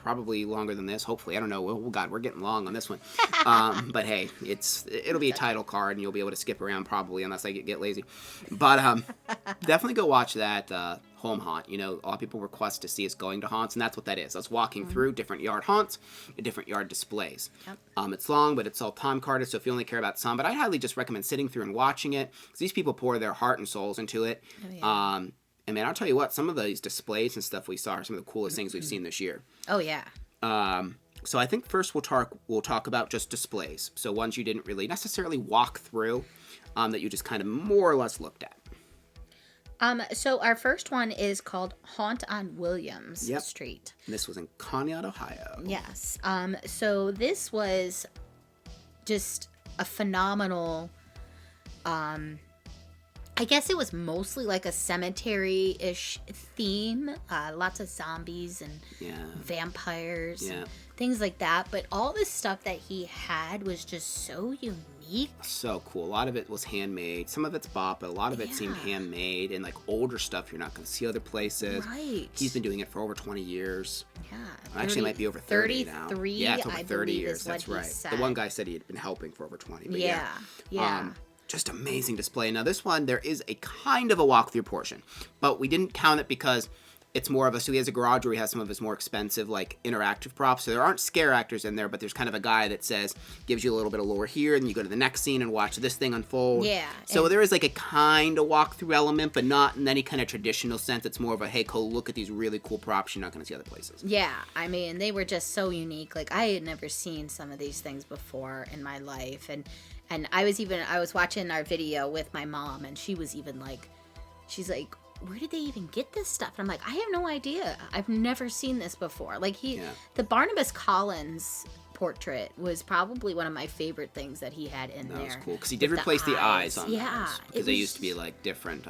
probably longer than this, hopefully. I don't know. Oh, God, we're getting long on this one. But, hey, it'll be a title card, and you'll be able to skip around probably, unless I get lazy. But definitely go watch that home haunt. You know, a lot of people request to see us going to haunts, and that's what that is. Us walking through different yard haunts and different yard displays. Yep. It's long, but it's all time carded, so if you only care about some, but I highly just recommend sitting through and watching it, because these people pour their heart and souls into it. Oh, yeah. And man, I'll tell you what, some of these displays and stuff we saw are some of the coolest things we've seen this year. Oh, yeah. So I think first we'll talk about just displays. So ones you didn't really necessarily walk through, that you just kind of more or less looked at. So our first one is called Haunt on Williams Street. And this was in Conneaut, Ohio. Yes. So this was just a phenomenal... I guess it was mostly like a cemetery-ish theme. Lots of zombies and vampires and things like that. But all the stuff that he had was just so unique. So cool. A lot of it was handmade. Some of it's bought, but a lot of it seemed handmade. And like older stuff you're not going to see other places. Right. He's been doing it for over 20 years. Yeah. Actually, it might be over 30 now. 33, yeah, it's over I 30 years. Is That's what right. He said. The one guy said he had been helping for over 20. But yeah. Just amazing display. Now this one, there is a kind of a walkthrough portion, but we didn't count it because it's more of a, so he has a garage where he has some of his more expensive, like, interactive props. So there aren't scare actors in there, but there's kind of a guy that says, gives you a little bit of lore here, and you go to the next scene and watch this thing unfold. Yeah. So there is, like, a kind of walkthrough element, but not in any kind of traditional sense. It's more of a, hey, Cole, look at these really cool props you're not going to see other places. Yeah. I mean, they were just so unique. Like, I had never seen some of these things before in my life, and I was watching our video with my mom, and she was even like, she's like, where did they even get this stuff? And I'm like, I have no idea. I've never seen this before. Like the Barnabas Collins portrait was probably one of my favorite things that he had in there. That was cool because he did with replace the eyes on yeah, those because they used to be like different.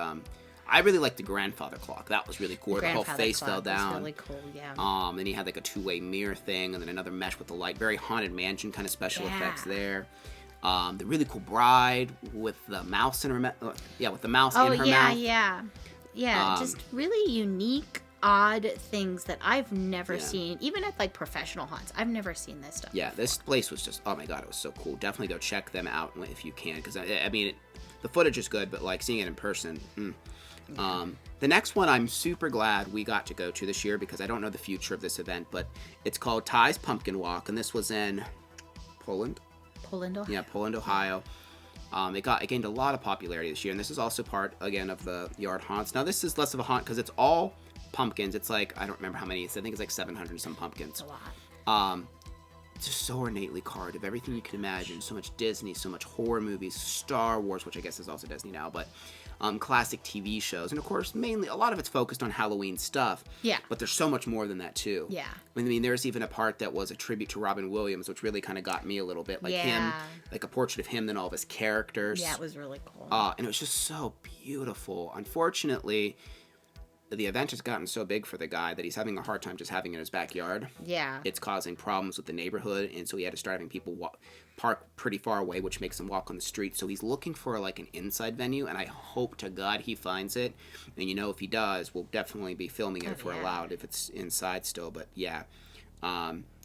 I really liked the grandfather clock. That was really cool. The whole face fell down. Was really cool, yeah. Then he had like a two-way mirror thing, and then another mesh with the light. Very Haunted Mansion kind of special effects there. The really cool bride with the mouse in her with the mouse in her mouth. Yeah. Just really unique, odd things that I've never seen, even at like professional haunts. I've never seen this stuff. Yeah, this place was just, oh my god, it was so cool. Definitely go check them out if you can, because I mean, the footage is good, but like seeing it in person. The next one I'm super glad we got to go to this year because I don't know the future of this event, but it's called Ty's Pumpkin Walk, and this was in Poland. Poland, Ohio. Yeah, Poland, Ohio. It gained a lot of popularity this year, and this is also part, again, of the yard haunts. Now, this is less of a haunt because it's all pumpkins. It's like, I don't remember how many. I think it's like 700 and some pumpkins. That's a lot. It's just so ornately carved of everything you can imagine. So much Disney, so much horror movies, Star Wars, which I guess is also Disney now, but classic TV shows. And, of course, mainly, a lot of it's focused on Halloween stuff. Yeah. But there's so much more than that, too. Yeah. I mean, there's even a part that was a tribute to Robin Williams, which really kind of got me a little bit. Like him, like a portrait of him, then all of his characters. Yeah, it was really cool. And it was just so beautiful. Unfortunately, the event has gotten so big for the guy that he's having a hard time just having it in his backyard. Yeah. It's causing problems with the neighborhood, and so he had to start having people park pretty far away, which makes them walk on the street. So he's looking for like an inside venue, and I hope to God he finds it. And if he does, we'll definitely be filming it if we're allowed, if it's inside still. But yeah,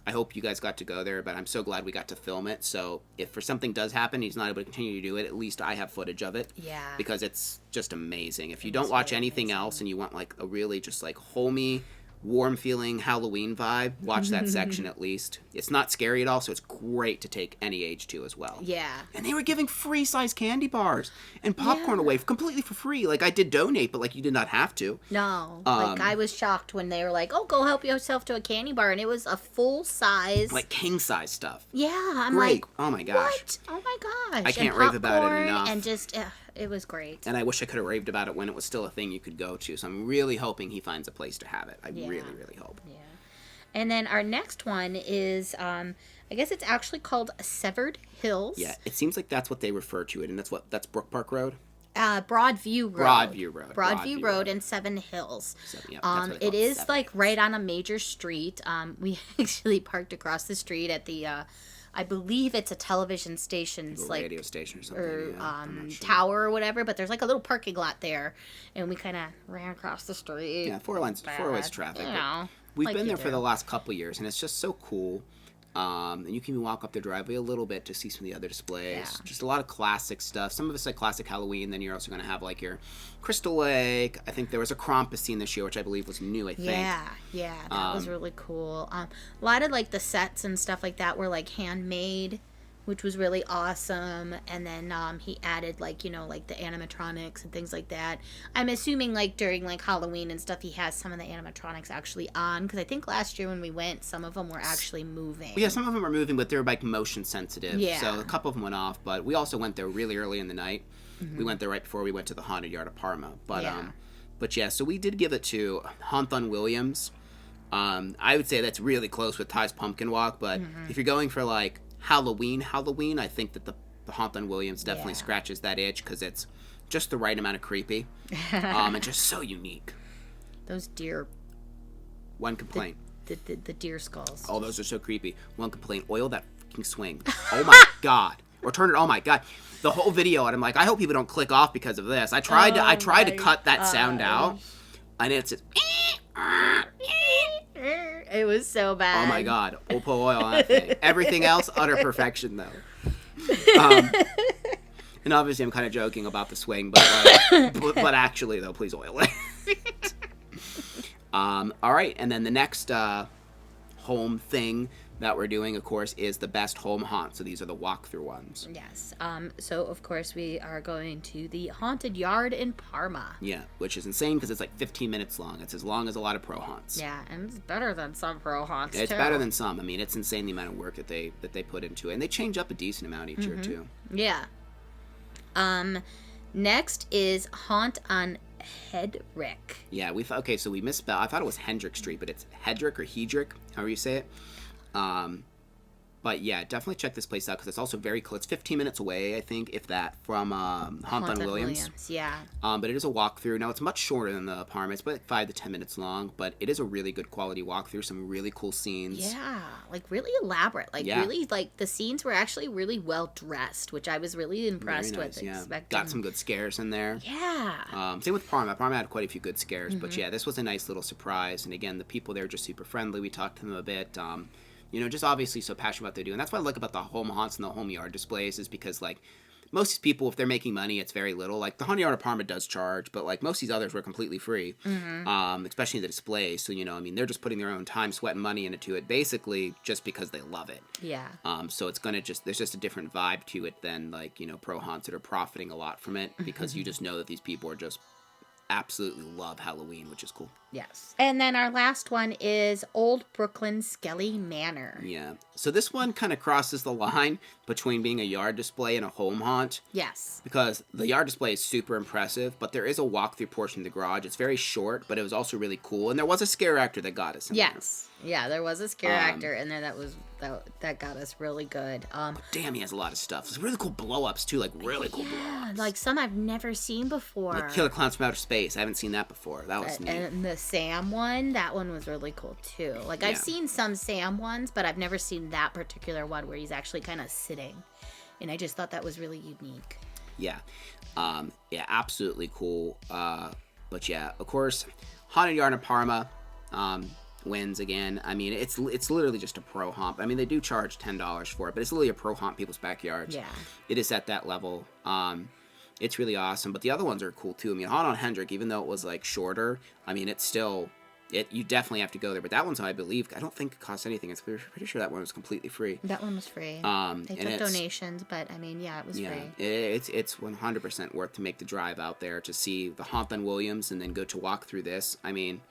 I hope you guys got to go there, but I'm so glad we got to film it. So if for something does happen, he's not able to continue to do it, at least I have footage of it. Yeah. Because it's just amazing. If you don't watch anything else and you want like a really just like homey, warm feeling Halloween vibe, watch that section at least. It's not scary at all, so it's great to take any age to as well. Yeah. And they were giving free size candy bars and popcorn away completely for free. Like I did donate, but like you did not have to. No. Like I was shocked when they were like, "Oh, go help yourself to a candy bar," and it was a full size, like king size stuff. Yeah, I'm great. Like, oh my gosh. What? Oh my gosh. I can't rave about it enough. And just it was great. And I wish I could have raved about it when it was still a thing you could go to. So I'm really hoping he finds a place to have it. I really, really hope. Yeah. And then our next one is, I guess it's actually called Severed Hills. Yeah, it seems like that's what they refer to it, and that's Brook Park Road? Broadview Road. Broadview Road and Seven Hills. It is like right on a major street. We actually parked across the street at the I believe it's a television station's like radio station or something, tower or whatever. But there's like a little parking lot there, and we kind of ran across the street. Yeah, four ways traffic. We've like been there for the last couple years, and it's just so cool. And you can walk up the driveway a little bit to see some of the other displays. Yeah. Just a lot of classic stuff. Some of it's like classic Halloween. Then you're also going to have like your Crystal Lake. I think there was a Krampus scene this year, which I believe was new, I think. Yeah, that was really cool. A lot of like the sets and stuff like that were like handmade, which was really awesome. And then he added like, like the animatronics and things like that. I'm assuming like during like Halloween and stuff, he has some of the animatronics actually on. Because I think last year when we went, some of them were actually moving. Yeah, some of them were moving, but they were like motion sensitive. Yeah. So a couple of them went off. But we also went there really early in the night. Mm-hmm. We went there right before we went to the Haunted Yard of Parma. But yeah, so we did give it to Haunthon Williams. I would say that's really close with Ty's Pumpkin Walk. But if you're going for like Halloween, I think that the Haunthon Williams definitely scratches that itch because it's just the right amount of creepy and just so unique. Those deer. One complaint. The deer skulls. Oh, those are so creepy. One complaint. Oil that fucking swing. Oh my god. Or turn it. Oh my god. The whole video, and I'm like, I hope people don't click off because of this. I tried to cut that sound out, and it's just. It was so bad. Oh my god. We'll put oil on that thing. Everything else, utter perfection, though. And obviously I'm kind of joking about the swing, but actually, though, please oil it. All right, and then the next home thing that we're doing, of course, is the best home haunt. So these are the walkthrough ones. Yes. So, of course, we are going to the Haunted Yard in Parma. Yeah, which is insane because it's like 15 minutes long. It's as long as a lot of pro haunts. Yeah, and it's better than some pro haunts, It's better than some. I mean, it's insane the amount of work that they put into it. And they change up a decent amount each year, too. Yeah. Next is Haunt on Hedrick. Yeah, so we misspelled. I thought it was Hendrick Street, but it's Hedrick or Hedrick, however you say it. But yeah, definitely check this place out because it's also very close. It's 15 minutes away, I think, if that, from Haunted Williams. Yeah. But it is a walkthrough. Now, it's much shorter than the Parma. It's about 5 to 10 minutes long, but it is a really good quality walkthrough. Some really cool scenes. Yeah, like really elaborate. Like really, like the scenes were actually really well dressed, which I was really impressed with. Yeah. Expecting. Got some good scares in there. Yeah. Same with Parma. Parma had quite a few good scares, but yeah, this was a nice little surprise. And again, the people there are just super friendly. We talked to them a bit. Just obviously so passionate about what they do. And that's what I like about the home haunts and the home yard displays is because, like, most people, if they're making money, it's very little. Like, the Haunted Yard of Parma does charge, but, like, most of these others were completely free, especially the displays. So, they're just putting their own time, sweat, and money into it, basically just because they love it. Yeah. So it's going to there's just a different vibe to it than, like, pro haunts that are profiting a lot from it because you just know that these people are just absolutely love Halloween, which is cool. Yes. And then our last one is Old Brooklyn Skelly Manor. Yeah. So this one kind of crosses the line between being a yard display and a home haunt. Yes. Because the yard display is super impressive, but there is a walkthrough portion of the garage. It's very short, but it was also really cool. And there was a scare actor that got us in there. Yeah, there was a scare actor in there that got us really good. But damn, he has a lot of stuff. It's really cool blow-ups, too. Like, really cool blow-ups. Like some I've never seen before. Like Killer Clowns from Outer Space. I haven't seen that before. That was neat. And the Sam one, that one was really cool, too. Like, I've seen some Sam ones, but I've never seen that particular one where he's actually kind of sitting. And I just thought that was really unique. Yeah. Absolutely cool. But yeah, of course, Haunted Yard in Parma wins again. I mean, it's literally just a pro haunt. I mean, they do charge $10 for it, but it's literally a pro haunt people's backyards. Yeah. It is at that level. It's really awesome. But the other ones are cool too. I mean, Haunt on Hendrick, even though it was like shorter, I mean, it's still... you definitely have to go there, but that one's, I believe, I don't think it costs anything. It's pretty sure that one was completely free. That one was free. They took donations, but I mean, it was free. It's 100% worth to make the drive out there to see the Haunt on Williams and then go to walk through this. I mean,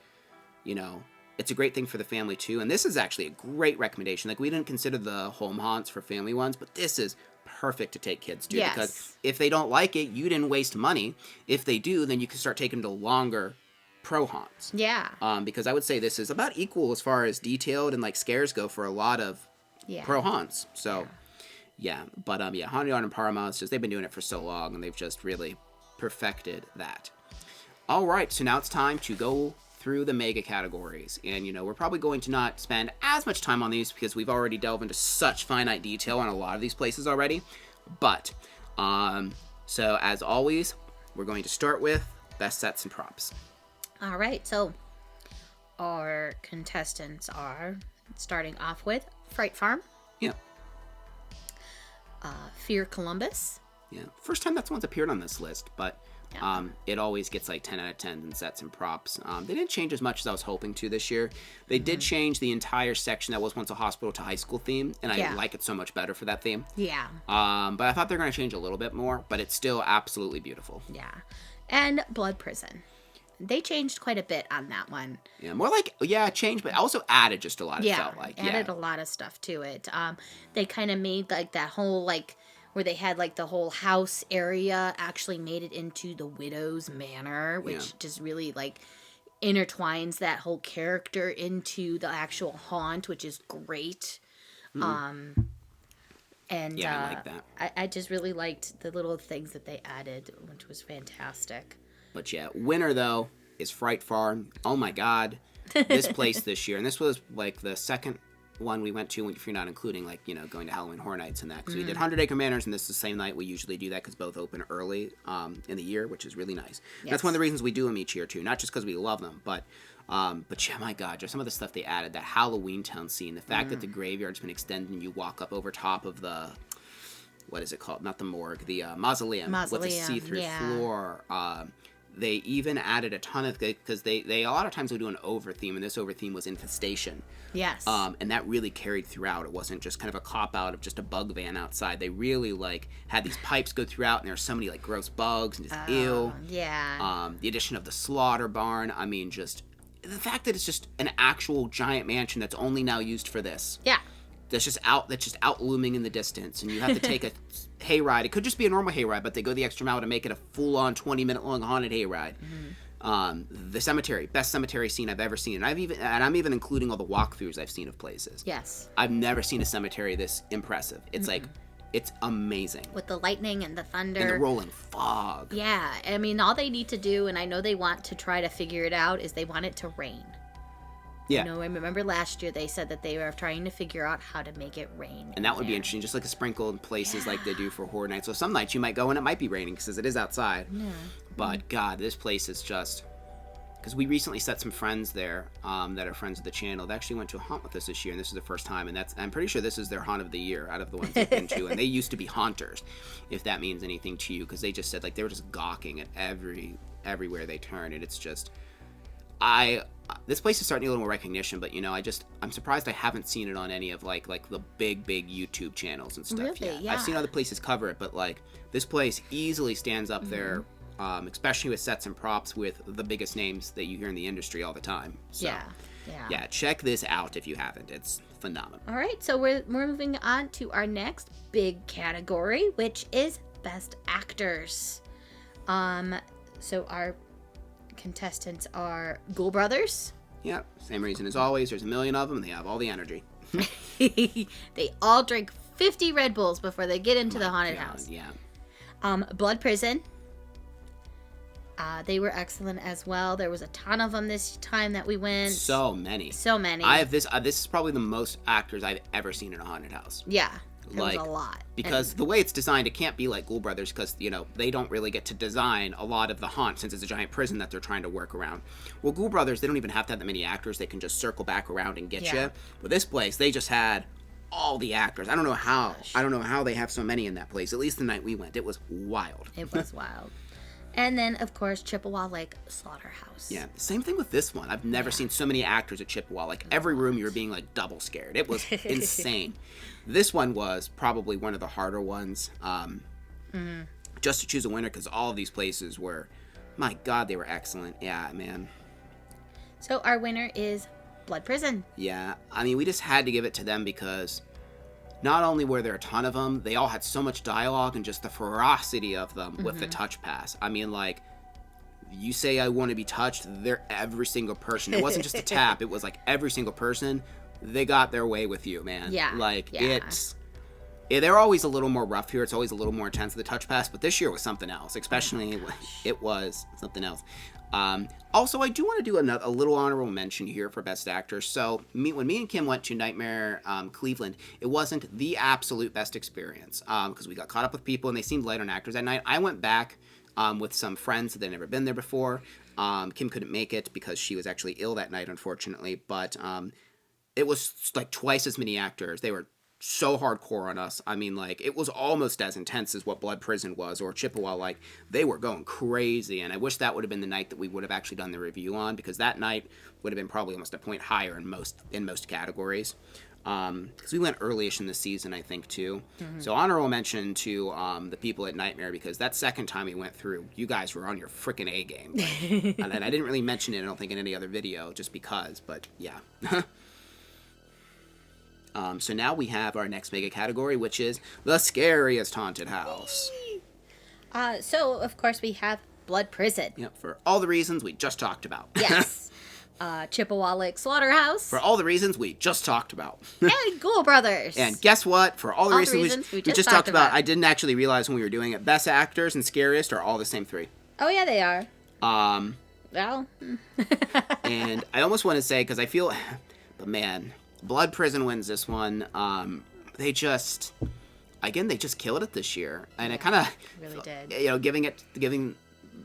it's a great thing for the family too, and this is actually a great recommendation. Like, we didn't consider the home haunts for family ones, but this is perfect to take kids to because if they don't like it, you didn't waste money. If they do, then you can start taking them to longer pro haunts. Yeah. Because I would say this is about equal as far as detailed and like scares go for a lot of pro haunts. So but Haunted Yard in Parma, it's just they've been doing it for so long and they've just really perfected that. All right, so now it's time to go through the mega categories, and we're probably going to not spend as much time on these because we've already delved into such finite detail on a lot of these places already. But so as always, we're going to start with best sets and props. All right, so our contestants are starting off with Fright Farm. Yeah. Fear Columbus. Yeah. First time that one's appeared on this list, but it always gets like 10 out of 10 in sets and props. They didn't change as much as I was hoping to this year. They did change the entire section that was once a hospital to high school theme, and I like it so much better for that theme. Yeah. But I thought they were going to change a little bit more, but it's still absolutely beautiful. Yeah. And Blood Prison. They changed quite a bit on that one. Yeah, more like, changed, but also added just a lot, it felt like. Added a lot of stuff to it. They kind of made, like, that whole, like, where they had, like, the whole house area actually made it into the Widow's Manor, which just really, like, intertwines that whole character into the actual haunt, which is great. And I like that. I just really liked the little things that they added, which was fantastic. But winner, though, is Fright Farm. Oh, my God. This place this year. And this was, like, the second one we went to, if you're not including, like, going to Halloween Horror Nights and that. Because we did 100 Acre Manors, and this is the same night we usually do that because both open early in the year, which is really nice. Yes. That's one of the reasons we do them each year, too. Not just because we love them, but my God, just some of the stuff they added. That Halloween Town scene. The fact that the graveyard's been extended and you walk up over top of the... What is it called? Not the morgue. The mausoleum. With a see-through floor. They even added a ton of... Because they a lot of times would do an over-theme, and this over-theme was infestation. Yes. And that really carried throughout. It wasn't just kind of a cop-out of just a bug van outside. They really, like, had these pipes go throughout, and there were so many, like, gross bugs and just ew. Yeah. The addition of the slaughter barn. I mean, just... The fact that it's just an actual giant mansion that's only now used for this. Yeah. That's just out looming in the distance, and you have to take a hayride. It could just be a normal hayride, but they go the extra mile to make it a full-on 20-minute long haunted hayride. The cemetery, best cemetery scene I've ever seen. And I'm even including all the walkthroughs I've seen of places. Yes. I've never seen a cemetery this impressive. It's like, it's amazing. With the lightning and the thunder. And the rolling fog. Yeah. I mean, all they need to do, and I know they want to try to figure it out, is they want it to rain. Yeah. You know, I remember last year they said that they were trying to figure out how to make it rain. And that would be interesting, just like a sprinkle in places like they do for Horror Nights. So some nights you might go and it might be raining because it is outside. Yeah. But God, this place is just... Because we recently set some friends there that are friends of the channel. They actually went to a haunt with us this year, and this is the first time. And I'm pretty sure this is their haunt of the year out of the ones they've been to. And they used to be haunters, if that means anything to you, because they just said like they were just gawking at everywhere they turn, and it's just... This place is starting to get a little more recognition, but I'm surprised I haven't seen it on any of like the big YouTube channels and stuff Really? yet. Yeah. I've seen other places cover it, but like this place easily stands up there, especially with sets and props with the biggest names that you hear in the industry all the time. So, yeah, check this out if you haven't. It's phenomenal. All right, so we're moving on to our next big category, which is Best Actors. So our contestants are Ghoul Brothers. Yep, same reason as always. There's a million of them, and they have all the energy. They all drink 50 Red Bulls before they get into the haunted house. Yeah. Blood Prison. They were excellent as well. There was a ton of them this time that we went. So many. I have this. This is probably the most actors I've ever seen in a haunted house. Yeah. It was a lot. Because the way it's designed, it can't be like Ghoul Brothers because, they don't really get to design a lot of the haunt since it's a giant prison that they're trying to work around. Well, Ghoul Brothers, they don't even have to have that many actors. They can just circle back around and get you. But this place, they just had all the actors. I don't know how. I don't know how they have so many in that place. At least the night we went. It was wild. It was wild. And then, of course, Chippewa Lake Slaughterhouse. Yeah, same thing with this one. I've never seen so many actors at Chippewa. Like, every room you were being, like, double scared. It was insane. This one was probably one of the harder ones. Just to choose a winner, because all of these places were, my God, they were excellent. Yeah, man. So, our winner is Blood Prison. Yeah, I mean, we just had to give it to them because... Not only were there a ton of them, they all had so much dialogue and just the ferocity of them with the touch pass. I mean, like, you say I want to be touched, they're every single person. It wasn't just a tap. It was like every single person. They got their way with you, man. Yeah. Like, they're always a little more rough here. It's always a little more intense, the touch pass. But this year was something else. Especially, it was something else. Also, I do want to do a little honorable mention here for Best Actors. So, when me and Kim went to Nightmare Cleveland, it wasn't the absolute best experience because we got caught up with people and they seemed light on actors that night. I went back with some friends that had never been there before. Kim couldn't make it because she was actually ill that night, unfortunately. But it was like twice as many actors. They were so hardcore on us. I mean, like, it was almost as intense as what Blood Prison was or Chippewa. Like, they were going crazy, and I wish that would have been the night that we would have actually done the review on, because that night would have been probably almost a point higher in most categories. Because we went early-ish in the season, I think, too. So honorable mention to the people at Nightmare, because that second time we went through, you guys were on your freaking A game. And I didn't really mention it, I don't think, in any other video, just because, but yeah. So now we have our next mega category, which is the scariest haunted house. So, of course, we have Blood Prison. Yep, for all the reasons we just talked about. Yes. Chippewa Lake Slaughterhouse. For all the reasons we just talked about. And Ghoul Brothers. And guess what? For all the reasons we just talked about, I didn't actually realize when we were doing it, Best Actors and Scariest are all the same three. Oh, yeah, they are. Well. And I almost want to say, because I feel... But man... Blood Prison wins this one. They just killed it this year, and it kind of really did. Giving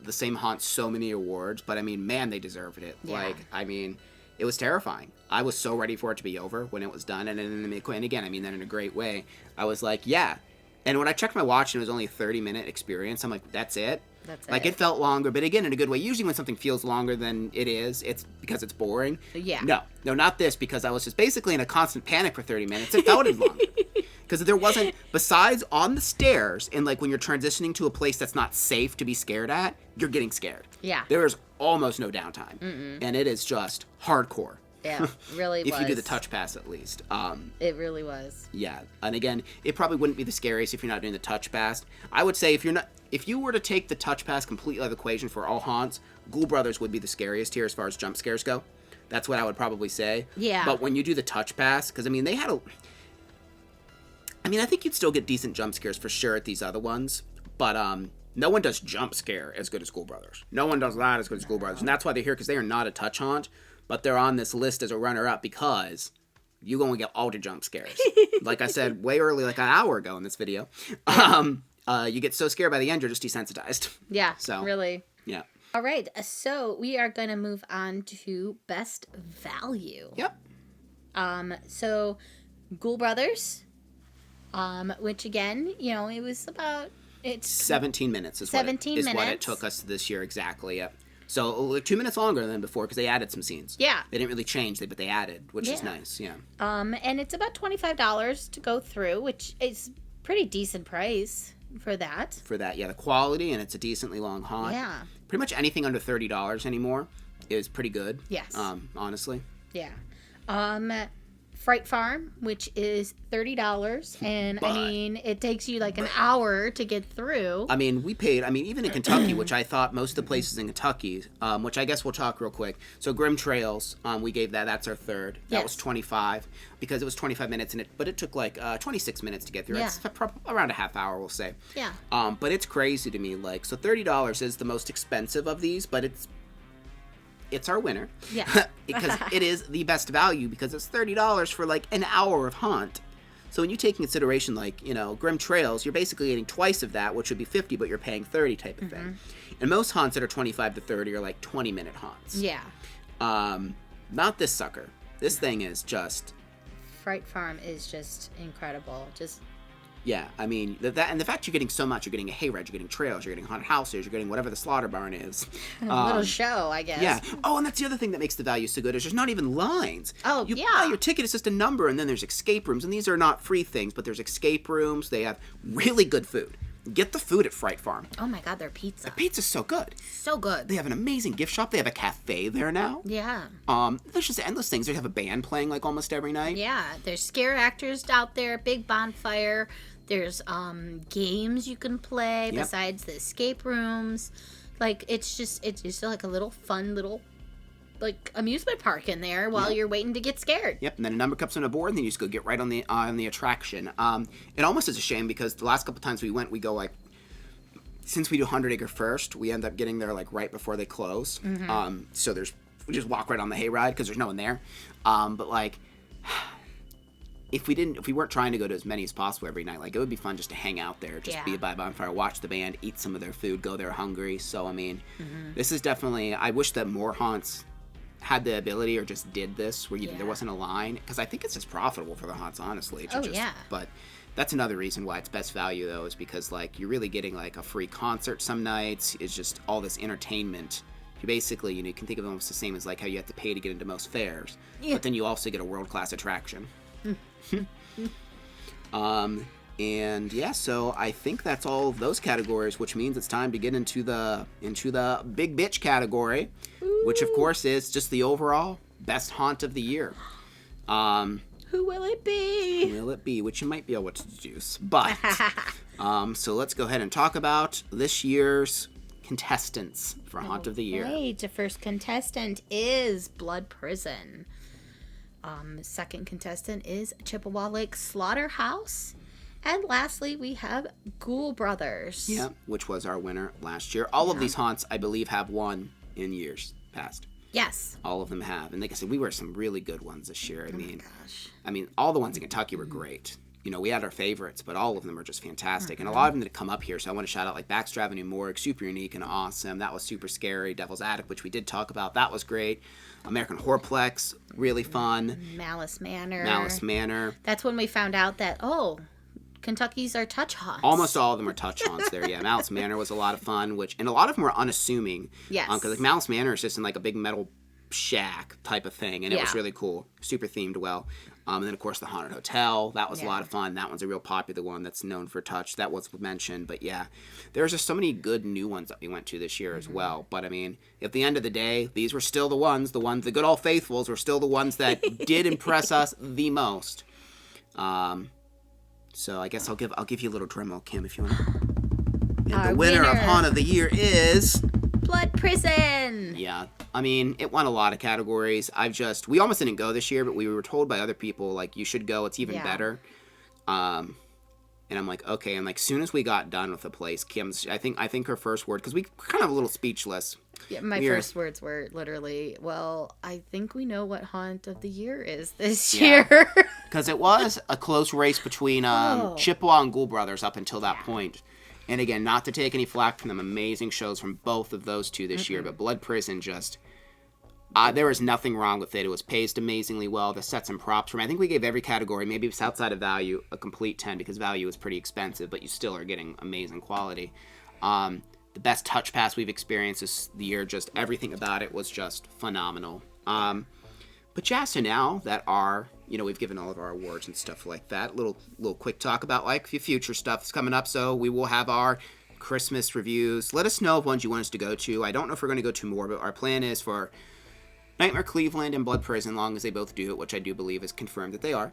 the same haunt so many awards, but I mean, man, they deserved it. Yeah. Like, I mean, it was terrifying. I was so ready for it to be over when it was done, and again, I mean that in a great way. I was like, yeah. And when I checked my watch and it was only a 30-minute experience, I'm like, that's it. Like, it felt longer, but again, in a good way. Usually when something feels longer than it is, it's because it's boring. Yeah. No, not this, because I was just basically in a constant panic for 30 minutes. It felt as longer. Because there wasn't, besides on the stairs, and like when you're transitioning to a place that's not safe to be scared at, you're getting scared. Yeah. There is almost no downtime. And it is just hardcore. Yeah, really was. If you do the touch pass, at least. It really was. Yeah, and again, it probably wouldn't be the scariest if you're not doing the touch pass. I would say if you were to take the touch pass completely out of the equation for all haunts, Ghoul Brothers would be the scariest here as far as jump scares go. That's what I would probably say. Yeah. But when you do the touch pass, because I mean, I think you'd still get decent jump scares for sure at these other ones, but no one does jump scare as good as Ghoul Brothers. No one does that as good as Ghoul Brothers, and that's why they're here, because they are not a touch haunt, but they're on this list as a runner-up because you only get all the jump scares. Like I said way early, like an hour ago in this video, you get so scared by the end you're just desensitized. Yeah, so really. Yeah. All right, so we are going to move on to best value. Yep. So Ghoul Brothers, which again, it was about 17 minutes is 17 minutes. What it took us this year exactly. Yep. So like 2 minutes longer than before because they added some scenes. Yeah. They didn't really change, but they added, which is nice. Yeah. And it's about $25 to go through, which is pretty decent price for that. For that, yeah, the quality, and it's a decently long haunt. Yeah. Pretty much anything under $30 anymore is pretty good. Yes. Honestly. Yeah. Fright Farm, which is $30, and But, I mean, it takes you like an hour to get through. I mean, we paid, even in Kentucky, which I thought most of the places in Kentucky, which I guess we'll talk real quick. So Grim Trails, we gave that's our third. That was $25 because it was 25 minutes, but it took like 26 minutes to get through. Yeah. It's around a half hour, we'll say. Yeah. But it's crazy to me, so $30 is the most expensive of these, but it's our winner. Yeah. Because it is the best value because it's $30 for like an hour of haunt. So when you take in consideration Grim Trails, you're basically getting twice of that, which would be $50, but you're paying $30 type of thing. And most haunts that are 25 to 30 are like 20-minute haunts. Yeah. Not this sucker. This thing is just Fright Farm is just incredible. Yeah, I mean, that and the fact you're getting so much, you're getting a hayride, you're getting trails, you're getting haunted houses, you're getting whatever the slaughter barn is. A little show, I guess. Yeah. Oh, and that's the other thing that makes the value so good is there's not even lines. Oh, you yeah. buy your ticket, it's just a number, and then there's escape rooms, and these are not free things, but there's escape rooms. They have really good food. Get the food at Fright Farm. Oh my God, their pizza. The pizza's so good. So good. They have an amazing gift shop. They have a cafe there now. Yeah. There's just endless things. They have a band playing like almost every night. Yeah. There's scare actors out there, big bonfire. There's games you can play besides the escape rooms. Like it's just like a little fun little like amusement park in there while you're waiting to get scared. Yep, and then a number comes on a board, and then you just go get right on the attraction. It almost is a shame because the last couple times we went, we go like, since we do 100 Acre first, we end up getting there like right before they close. So we just walk right on the hayride because there's no one there. But like, if we weren't trying to go to as many as possible every night, like it would be fun just to hang out there, just be by a bonfire, watch the band, eat some of their food, go there hungry. So I mean, this is definitely. I wish that more haunts had the ability or just did this where there wasn't a line, because I think it's just profitable for the haunts, honestly. But that's another reason why it's best value though, is because like you're really getting like a free concert some nights. It's just all this entertainment. You basically, you can think of it almost the same as like how you have to pay to get into most fairs, but then you also get a world-class attraction. And yeah, so I think that's all of those categories, which means it's time to get into the big bitch category, which of course is just the overall best haunt of the year. Who will it be? Who will it be? Which you might be able to deduce, but so let's go ahead and talk about this year's contestants for haunt of the year. Right, the first contestant is Blood Prison. Second contestant is Chippewa Lake Slaughterhouse. And lastly, we have Ghoul Brothers. Yeah, which was our winner last year. All of these haunts, I believe, have won in years past. Yes. All of them have. And like I said, we were some really good ones this year. Gosh. I mean, all the ones in Kentucky were great. We had our favorites, but all of them are just fantastic. And a lot of them that come up here, so I want to shout out like Baxter Avenue Morgue, super unique and awesome. That was super scary. Devil's Attic, which we did talk about, that was great. American Horrorplex, really fun. Malice Manor. That's when we found out that, Kentucky's are touch haunts. Almost all of them are touch haunts there, yeah. Malice Manor was a lot of fun, and a lot of them were unassuming. Yes. Because like Malice Manor is just in like a big metal shack type of thing, and it was really cool. Super themed well. And then, of course, the Haunted Hotel. That was a Yeah. lot of fun. That one's a real popular one that's known for touch. That was mentioned. But, yeah, there's just so many good new ones that we went to this year as well. But, I mean, at the end of the day, these were still the good old faithfuls were still the ones that did impress us the most. So I guess I'll give you a little drum roll, Kim, if you want. And Our the winner of winner. Haunt of the Year is... Blood Prison. Yeah, I mean, it won a lot of categories. We almost didn't go this year, but we were told by other people, like, you should go, it's even better. And I'm like, okay, and like, soon as we got done with the place, I think her first word, because we were kind of a little speechless. Yeah, my first words were literally, well, I think we know what Haunt of the Year is this year. Because it was a close race between Chippewa and Ghoul Brothers up until that point. And again, not to take any flack from them, amazing shows from both of those two this year, but Blood Prison just, there was nothing wrong with it. It was paced amazingly well. The sets and props I think we gave every category, maybe it's outside of value, a complete 10, because value is pretty expensive, but you still are getting amazing quality. The best touch pass we've experienced this year, just everything about it was just phenomenal. But yeah, so now that we've given all of our awards and stuff like that, little quick talk about like future stuff is coming up. So we will have our Christmas reviews. Let us know of ones you want us to go to. I don't know if we're going to go to more, but our plan is for Nightmare Cleveland and Blood Prison, long as they both do it, which I do believe is confirmed that they are.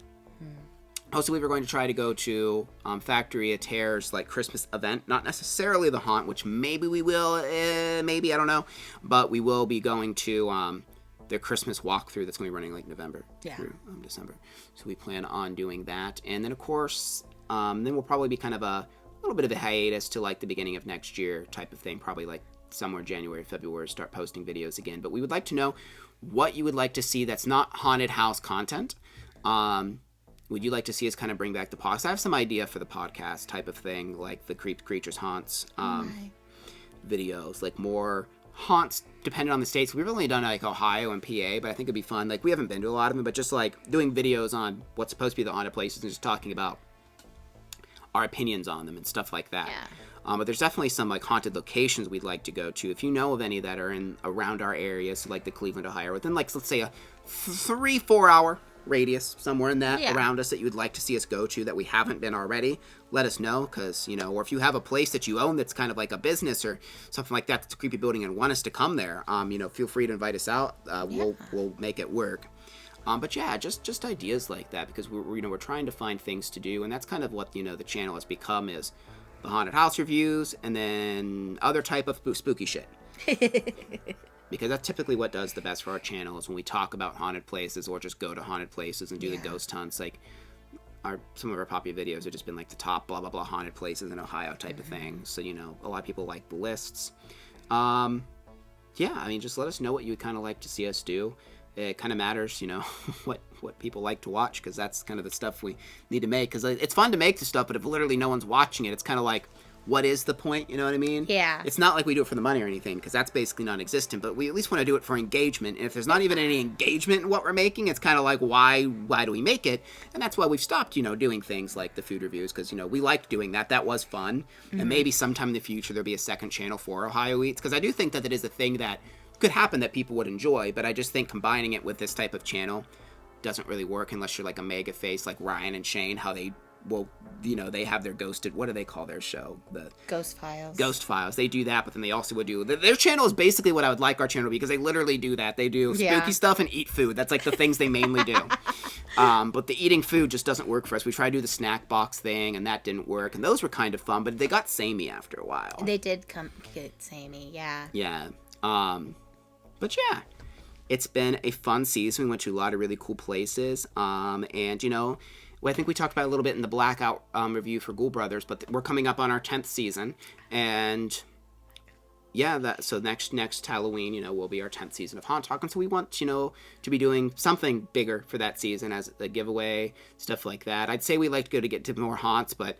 Also, we were going to try to go to Factory of Terror's like Christmas event, not necessarily the Haunt, which maybe we will, maybe, I don't know, but we will be going to their Christmas walkthrough that's going to be running like November through December. So we plan on doing that. And then, of course, then we'll probably be kind of a little bit of a hiatus to like the beginning of next year type of thing. Probably like somewhere January, February, start posting videos again. But we would like to know what you would like to see that's not haunted house content. Would you like to see us kind of bring back the podcast? I have some idea for the podcast type of thing, like the Creatures Haunts videos, like more haunts depending on the states. We've only done like Ohio and PA, but I think it'd be fun. Like, we haven't been to a lot of them, but just like doing videos on what's supposed to be the haunted places and just talking about our opinions on them and stuff like that. But there's definitely some like haunted locations we'd like to go to. If you know of any that are around our area, so like the Cleveland, Ohio, within like, let's say a 3-4 hour radius somewhere in that around us that you would like to see us go to that we haven't been already, let us know. Because or if you have a place that you own that's kind of like a business or something like that that's a creepy building and want us to come there, feel free to invite us out. We'll make it work. But yeah, just ideas like that, because we're trying to find things to do, and that's kind of what the channel has become, is the haunted house reviews and then other type of spooky shit. Because that's typically what does the best for our channel, is when we talk about haunted places or just go to haunted places and do the ghost hunts. Like, some of our popular videos have just been like the top blah blah blah haunted places in Ohio type of thing. So a lot of people like the lists. Just let us know what you would kind of like to see us do. It kind of matters, what people like to watch, because that's kind of the stuff we need to make. Because it's fun to make the stuff, but if literally no one's watching it, it's kind of like, what is the point? You know what I mean? Yeah. It's not like we do it for the money or anything, because that's basically non-existent, but we at least want to do it for engagement. And if there's not even any engagement in what we're making, it's kind of like, why do we make it? And that's why we've stopped, doing things like the food reviews, because, we liked doing that. That was fun. And maybe sometime in the future there'll be a second channel for Ohio Eats, because I do think that it is a thing that could happen that people would enjoy, but I just think combining it with this type of channel doesn't really work unless you're like a mega face like Ryan and Shane, how they they have their ghosted, what do they call their show? The Ghost Files. Ghost Files. They do that, but then they also would do, their channel is basically what I would like our channel to be, because they literally do that. They do spooky stuff and eat food. That's like the things they mainly do. But the eating food just doesn't work for us. We tried to do the snack box thing, and that didn't work. And those were kind of fun, but they got samey after a while. They did get samey, yeah. Yeah. But yeah, it's been a fun season. We went to a lot of really cool places. I think we talked about it a little bit in the Blackout review for Ghoul Brothers, but we're coming up on our 10th season. And yeah, so next Halloween, will be our 10th season of Haunt Talk. And so we want, to be doing something bigger for that season as a giveaway, stuff like that. I'd say we like to get to more haunts, but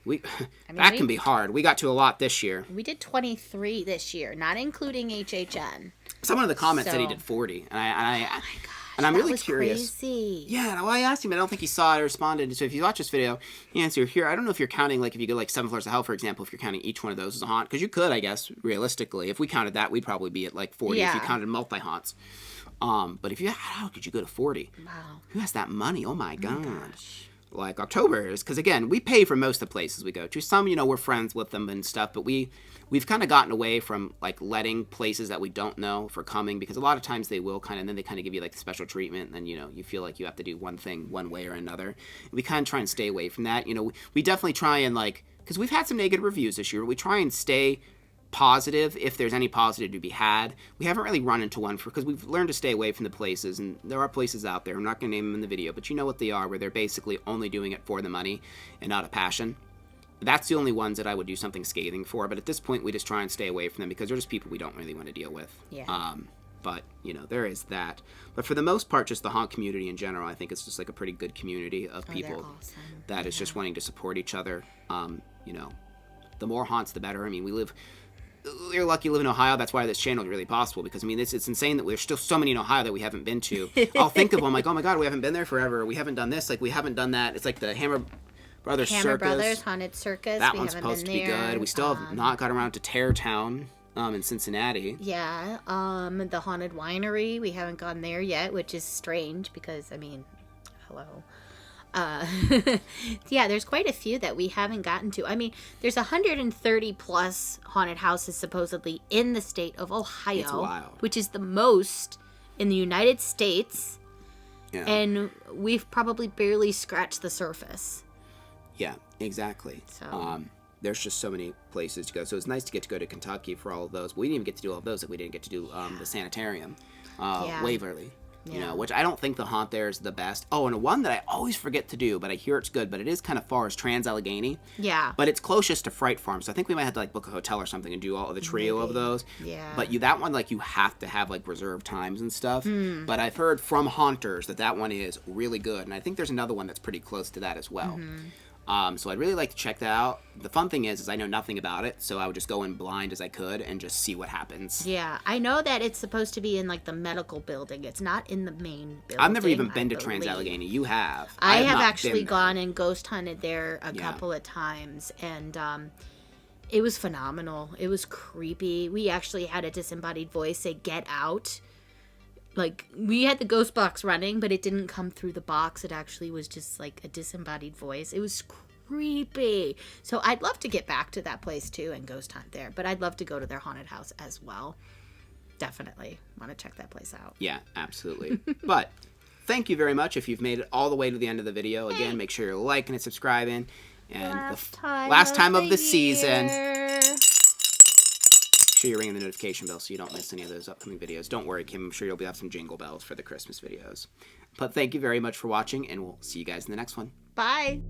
that can be hard. We got to a lot this year. We did 23 this year, not including HHN. Someone in the comments said he did 40, and I oh my gosh, and I'm that really was curious. Crazy. Yeah, well, I asked him. I don't think he saw it or responded. So if you watch this video, he answered here. I don't know if you're counting, like, if you go like 7 Floors of Hell, for example, if you're counting each one of those as a haunt, because you could, I guess, realistically. If we counted that, we'd probably be at like 40 if you counted multi haunts. But if you, how could you go to 40? Wow. Who has that money? Oh my gosh. Like October is, because again, we pay for most of the places we go to. Some, we're friends with them and stuff, but we've kind of gotten away from like letting places that we don't know for coming, because a lot of times they will and then they kind of give you like the special treatment, and then you feel like you have to do one thing one way or another. We kind of try and stay away from that. We definitely try and because we've had some negative reviews this year, we try and stay positive if there's any positive to be had. We haven't really run into one because we've learned to stay away from the places, and there are places out there, I'm not going to name them in the video, but you know what they are, where they're basically only doing it for the money and not a passion. That's the only ones that I would do something scathing for, but at this point we just try and stay away from them because they're just people we don't really want to deal with. Yeah. But there is that. But for the most part, just the haunt community in general, I think it's just like a pretty good community of people awesome. that is just wanting to support each other. The more haunts, the better. I mean, we're lucky to live in Ohio. That's why this channel is really possible, because it's insane that there's still so many in Ohio that we haven't been to. I'll think of them like, oh my god, we haven't been there forever. We haven't done this. Like, we haven't done that. It's like the Hammer Brothers Circus. Haunted Circus. That one's supposed to be good. We still have not got around to Terror Town in Cincinnati. Yeah. The Haunted Winery. We haven't gone there yet, which is strange because, hello. Yeah, there's quite a few that we haven't gotten to. There's 130 plus haunted houses supposedly in the state of Ohio. It's wild. Which is the most in the United States. Yeah. And we've probably barely scratched the surface. Yeah, exactly. So. There's just so many places to go. So it's nice to get to go to Kentucky for all of those. But we didn't even get to do all of those. Like, we didn't get to do the sanitarium, Waverly. Which I don't think the haunt there is the best. Oh, and one that I always forget to do, but I hear it's good, but it is kind of far, is Trans-Allegheny. Yeah. But it's closest to Fright Farm, so I think we might have to book a hotel or something and do all of the trio of those. Yeah. But that one, you have to have reserved times and stuff. But I've heard from haunters that one is really good, and I think there's another one that's pretty close to that as well. So I'd really like to check that out. The fun thing is I know nothing about it, so I would just go in blind as I could and just see what happens. Yeah, I know that it's supposed to be in the medical building. It's not in the main building. I've never even been to Trans-Allegheny. You have. I have actually gone and ghost hunted there a couple of times, and it was phenomenal. It was creepy. We actually had a disembodied voice say, "Get out." We had the ghost box running, but it didn't come through the box. It actually was just a disembodied voice. It was creepy. So I'd love to get back to that place too and ghost hunt there, but I'd love to go to their haunted house as well. Definitely want to check that place out. Yeah, absolutely. But thank you very much if you've made it all the way to the end of the video. Again, make sure you're liking and subscribing. And last time of the season. Sure you're ringing the notification bell so you don't miss any of those upcoming videos. Don't worry, Kim. I'm sure you'll have some jingle bells for the Christmas videos. But thank you very much for watching, and we'll see you guys in the next one. Bye.